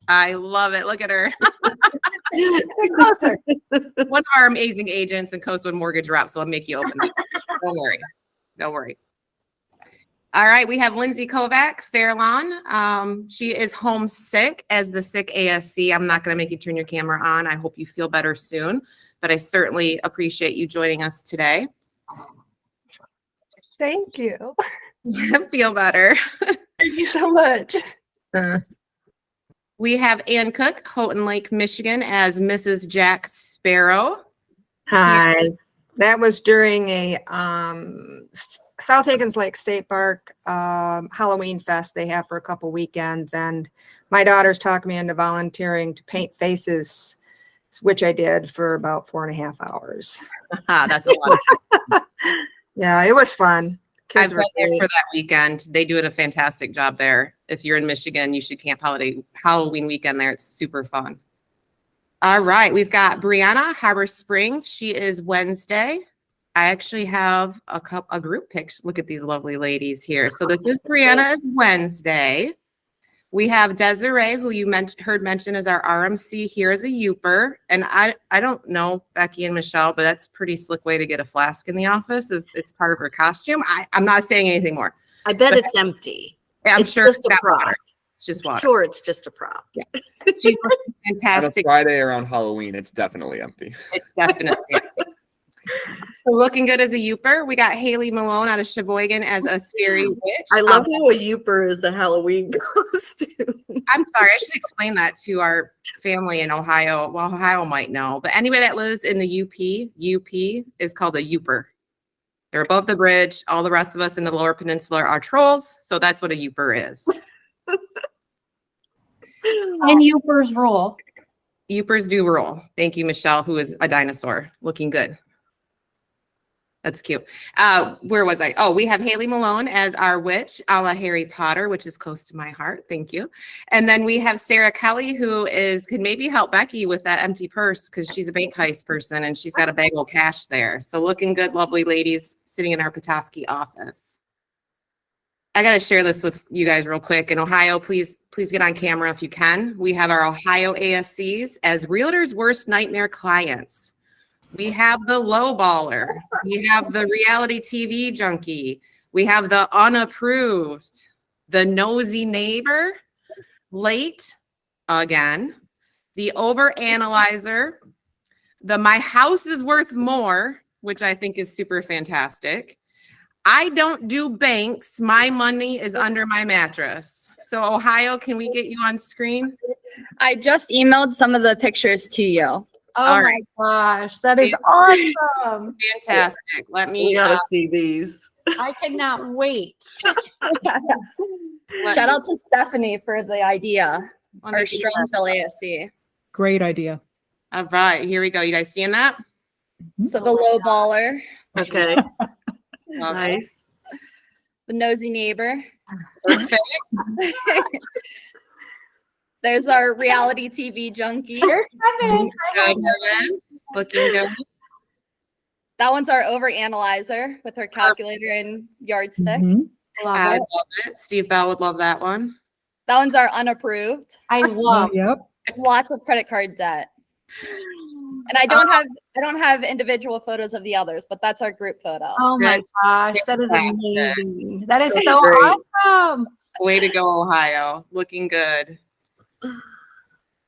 I love it. Look at her. Closer. One of our amazing agents in Coastwood Mortgage Rep, so I'll make you open it. Don't worry. Don't worry. All right, we have Lindsay Kovac, Fairlawn. She is homesick as the sick ASC. I'm not going to make you turn your camera on. I hope you feel better soon, but I certainly appreciate you joining us today. Thank you. Feel better. Thank you so much. We have Ann Cook, Houghton Lake, Michigan, as Mrs. Jack Sparrow. Hi. That was during a South Higgins Lake State Park Halloween fest they have for a couple weekends, and my daughter's talked me into volunteering to paint faces, which I did for about 4.5 hours. That's a lot of Yeah, it was fun. I've Kids been were there great. for that weekend. They do a fantastic job there. If you're in Michigan, you should camp Halloween weekend there. It's super fun. All right, we've got Brianna, Harbor Springs. She is Wednesday. I actually have a group pic. Look at these lovely ladies here. So this is Brianna is Wednesday. We have Desiree, who you heard mentioned as our RMC here as a Youper. And I don't know Becky and Michelle, but that's a pretty slick way to get a flask in the office. It's part of her costume. I'm not saying anything more. I bet it's empty. I'm It's sure just it's a not prop. water. It's just water. Sure, it's just a prop. Yes. She's looking On a fantastic. Friday around Halloween, it's definitely empty. It's definitely empty. We're looking good as a Youper. We got Haley Malone out of Sheboygan as a scary witch. I love how a Youper is the Halloween costume. I'm sorry, I should explain that to our family in Ohio. Well, Ohio might know, but anybody that lives in the UP is called a Youper. They're above the bridge. All the rest of us in the lower peninsula are trolls, so that's what a Youper is. And Youpers rule. Youpers do rule. Thank you, Michelle, who is a dinosaur. Looking good. That's cute. Where was I? Oh, we have Haley Malone as our witch, a la Harry Potter, which is close to my heart. Thank you. And then we have Sarah Kelly, who could maybe help Becky with that empty purse because she's a bank heist person and she's got a bag of cash there. So looking good, lovely ladies sitting in our Petoskey office. I got to share this with you guys real quick. In Ohio, please get on camera if you can. We have our Ohio ASCs as realtors' worst nightmare clients. We have the low baller. We have the reality TV junkie. We have the unapproved, the nosy neighbor, late again, the overanalyzer, the my house is worth more, which I think is super fantastic. I don't do banks. My money is under my mattress. So Ohio, can we get you on screen? I just emailed some of the pictures to you. Oh All my right. gosh, that is awesome. Fantastic. Let me. We gotta see these. I cannot wait. Shout out to Stephanie for the idea. Let me Our get Strongsville ASC. Great idea. All right, here we go. You guys seeing that? So the low baller, Okay. Nice. the nosy neighbor. Perfect. There's our reality TV junkie. There's Kevin. Good, Kevin. Looking good. That one's our overanalyzer with her calculator and yardstick. Mhm. I love it. Steve Bell would love that one. That one's our unapproved. I love. Yep. Lots of credit card debt. And I don't have individual photos of the others, but that's our group photo. Oh my That's gosh, that is fantastic. amazing. That is That's so great. awesome. Way to go, Ohio. Looking good.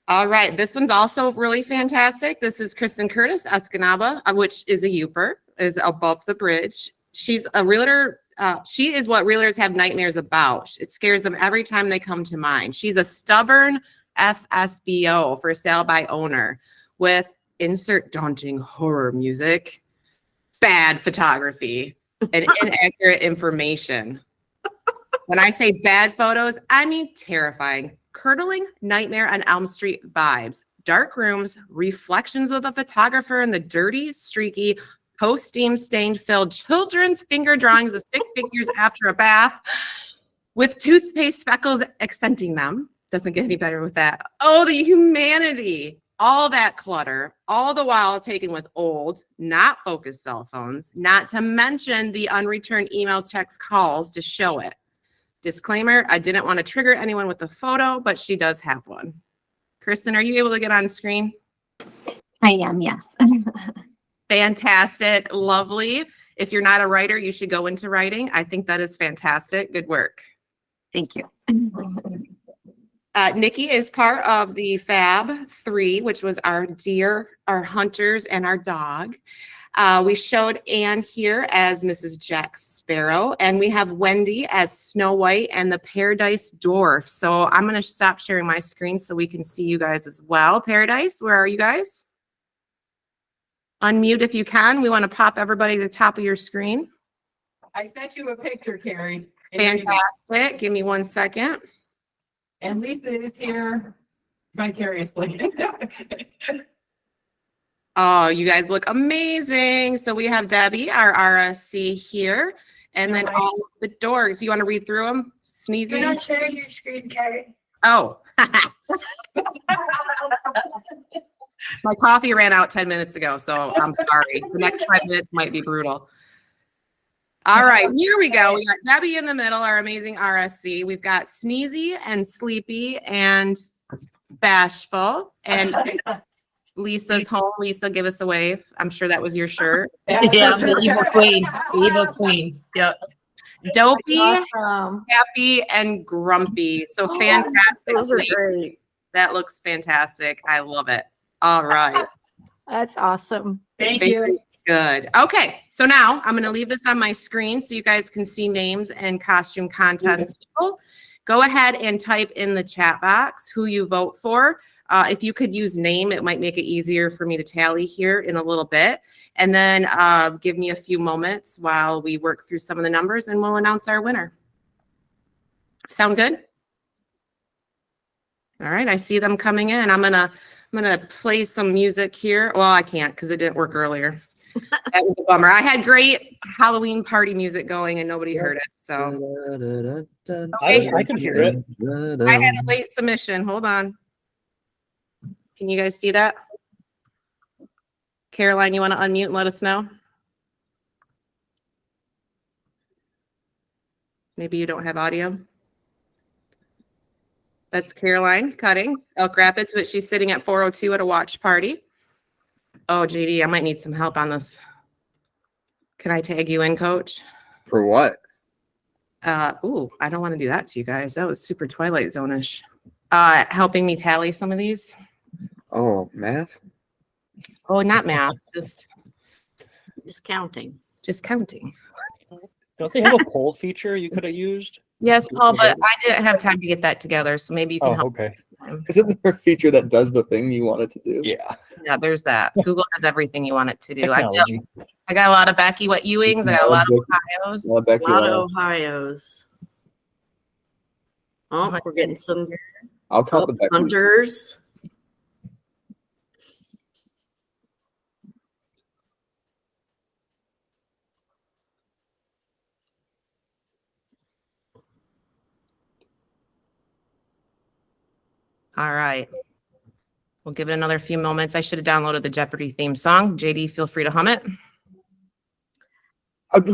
All right. This one's also really fantastic. This is Kristen Curtis, Escanaba, which is a Youper, is above the bridge. She's a realtor. She is what realtors have nightmares about. It scares them every time they come to mind. She's a stubborn FSBO, for sale by owner, with insert daunting horror music, bad photography, and inaccurate information. When I say bad photos, I mean terrifying, curdling Nightmare on Elm Street vibes. Dark rooms, reflections of the photographer, and the dirty, streaky, post-steam stained filled children's finger drawings of stick figures after a bath with toothpaste speckles accenting them. Doesn't get any better with that. Oh, the humanity. All that clutter, all the while taken with old, not focused cell phones, not to mention the unreturned emails, texts, calls to show it. Disclaimer, I didn't want to trigger anyone with the photo, but she does have one. Kristen, are you able to get on screen? I am, yes. Fantastic. Lovely. If you're not a writer, you should go into writing. I think that is fantastic. Good work. Thank you. Nikki is part of the Fab 3, which was our deer, our hunters, and our dog. We showed Anne here as Mrs. Jack Sparrow, and we have Wendy as Snow White and the Paradise Dwarf. So I'm going to stop sharing my screen so we can see you guys as well. Paradise, where are you guys? Unmute if you can. We want to pop everybody to the top of your screen. I sent you a picture, Carrie. Fantastic. Give me 1 second. And Lisa is here vicariously. Oh, you guys look amazing. So we have Debbie, our RSC here, and then all of the doors. You want to read through them? Sneezing? You're not sharing your screen, Carrie. Oh. My coffee ran out 10 minutes ago, so I'm sorry. The next 5 minutes might be brutal. All right, here we go. We got Debbie in the middle, our amazing RSC. We've got Sneezy and Sleepy and Bashful. And Lisa's home. Lisa, give us a wave. I'm sure that was your shirt. Yeah, the evil queen. The evil queen. Yep. Dopey, Awesome. happy, and grumpy. So fantastic. Those are great. That looks fantastic. I love it. All right. That's awesome. Thank Very you. good. Okay, so now I'm going to leave this on my screen so you guys can see names and costume contest people. Go ahead and type in the chat box who you vote for. If you could use name, it might make it easier for me to tally here in a little bit. And then give me a few moments while we work through some of the numbers and we'll announce our winner. Sound good? All right, I see them coming in. I'm gonna play some music here. Well, I can't because it didn't work earlier. That was a bummer. I had great Halloween party music going and nobody heard it. So I can hear it. I had a late submission. Hold on. Can you guys see that? Caroline, you want to unmute and let us know? Maybe you don't have audio. That's Caroline cutting Elk Rapids, but she's sitting at 402 at a watch party. Oh, JD, I might need some help on this. Can I tag you in, Coach? For what? Ooh, I don't want to do that to you guys. That was super Twilight Zone-ish. Helping me tally some of these. Oh, math? Oh, not math, just counting. Just counting. Don't they have a poll feature you could have used? Yes, Paul, but I didn't have time to get that together, so maybe you can help. Okay. Isn't there a feature that does the thing you want it to do? Yeah. Yeah, there's that. Google has everything you want it to do. Technology. I got a lot of Becky Wet Ewings. I got a lot of Ohios. A lot of Becky A lot Wet. of Ohios. Oh, we're getting some I'll count the Becky. hunters. All right. We'll give it another few moments. I should have downloaded the Jeopardy theme song. JD, feel free to hum it. Do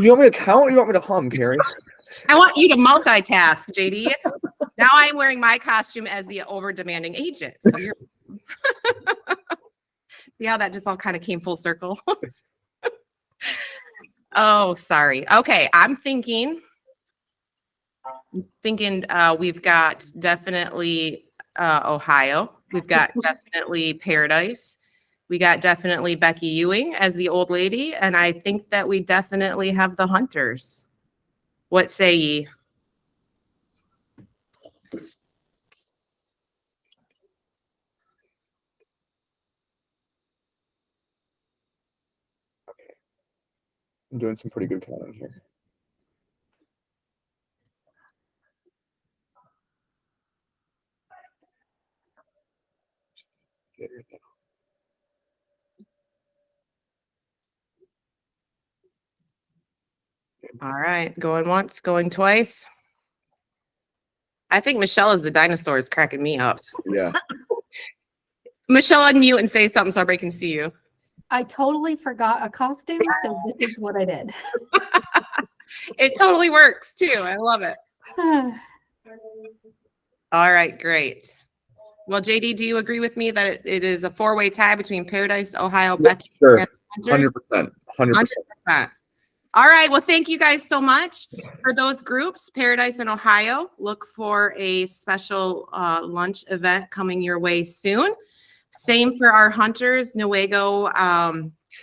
you want me to count or do you want me to hum, Carrie? I want you to multitask, JD. Now I'm wearing my costume as the over-demanding agent. So you're see how that just all kind of came full circle? Oh, sorry. Okay, I'm thinking we've got definitely Ohio. We've got definitely Paradise. We got definitely Becky Ewing as the old lady. And I think that we definitely have the hunters. What say ye? I'm doing some pretty good counting here. All right, going once, going twice. I think Michelle is the dinosaur is cracking me up. Yeah. Michelle, unmute and say something so everybody can see you. I totally forgot a costume, so this is what I did. It totally works too. I love it. All right, great. Well, JD, do you agree with me that it is a 4-way tie between Paradise, Ohio, Becky, Sure. and Hunters? 100%. 100%. 100%. All right. Well, thank you guys so much for those groups. Paradise and Ohio, look for a special lunch event coming your way soon. Same for our Hunters, Newaygo,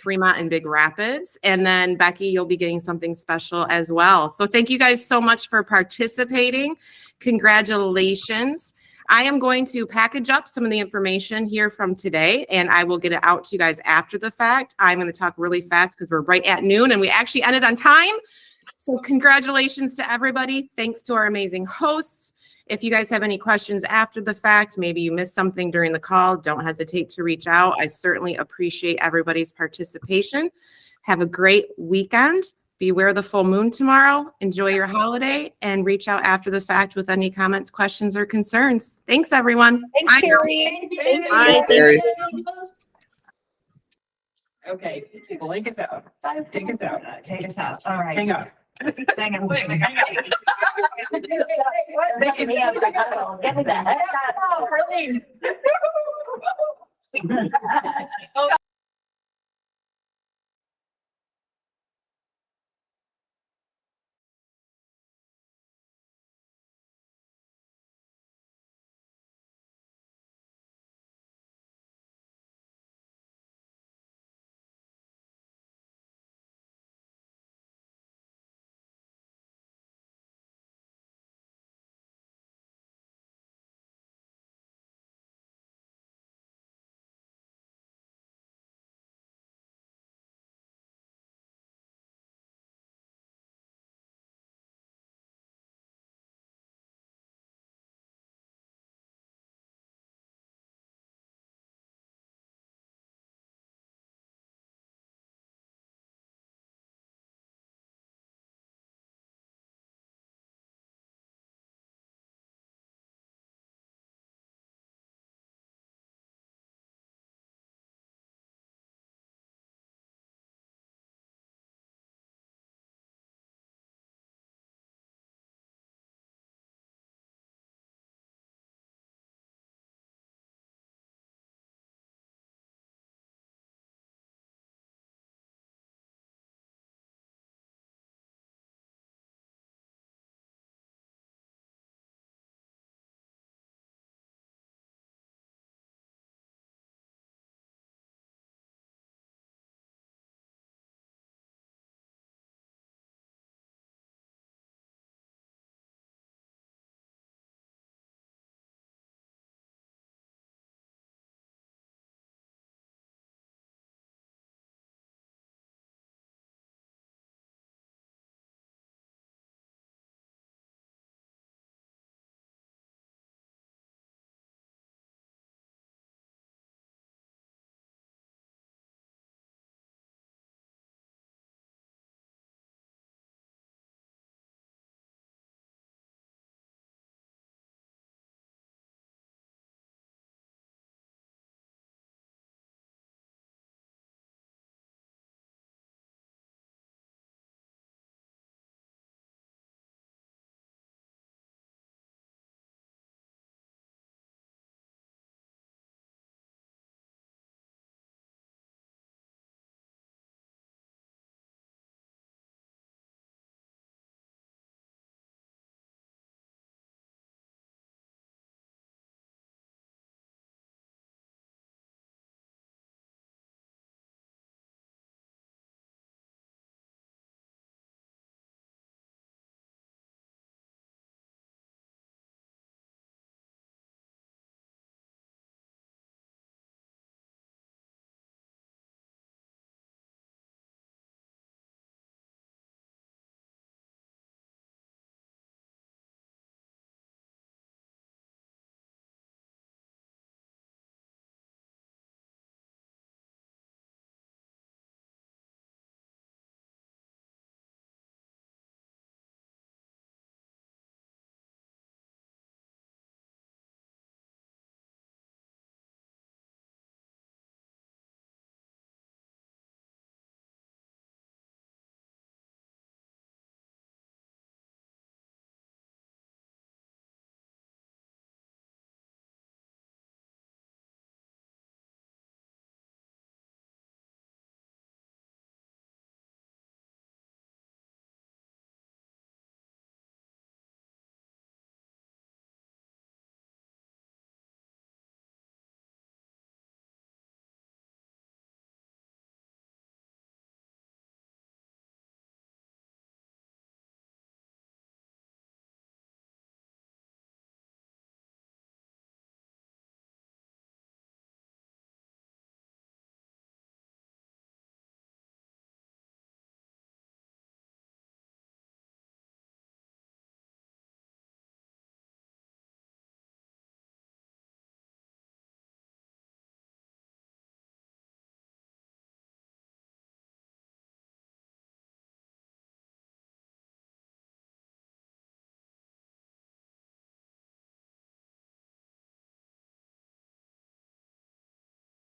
Fremont, and Big Rapids. And then Becky, you'll be getting something special as well. So thank you guys so much for participating. Congratulations. I am going to package up some of the information here from today, and I will get it out to you guys after the fact. I'm going to talk really fast because we're right at noon and we actually ended on time. So congratulations to everybody. Thanks to our amazing hosts. If you guys have any questions after the fact, maybe you missed something during the call, don't hesitate to reach out. I certainly appreciate everybody's participation. Have a great weekend. Beware the full moon tomorrow. Enjoy your holiday and reach out after the fact with any comments, questions, or concerns. Thanks, everyone. Thanks, Bye. Carrie. Bye. Thank you. Okay, link us out. Take us out. Take us out. All right. Hang on. Hang on. Give me that. Oh, Carlene.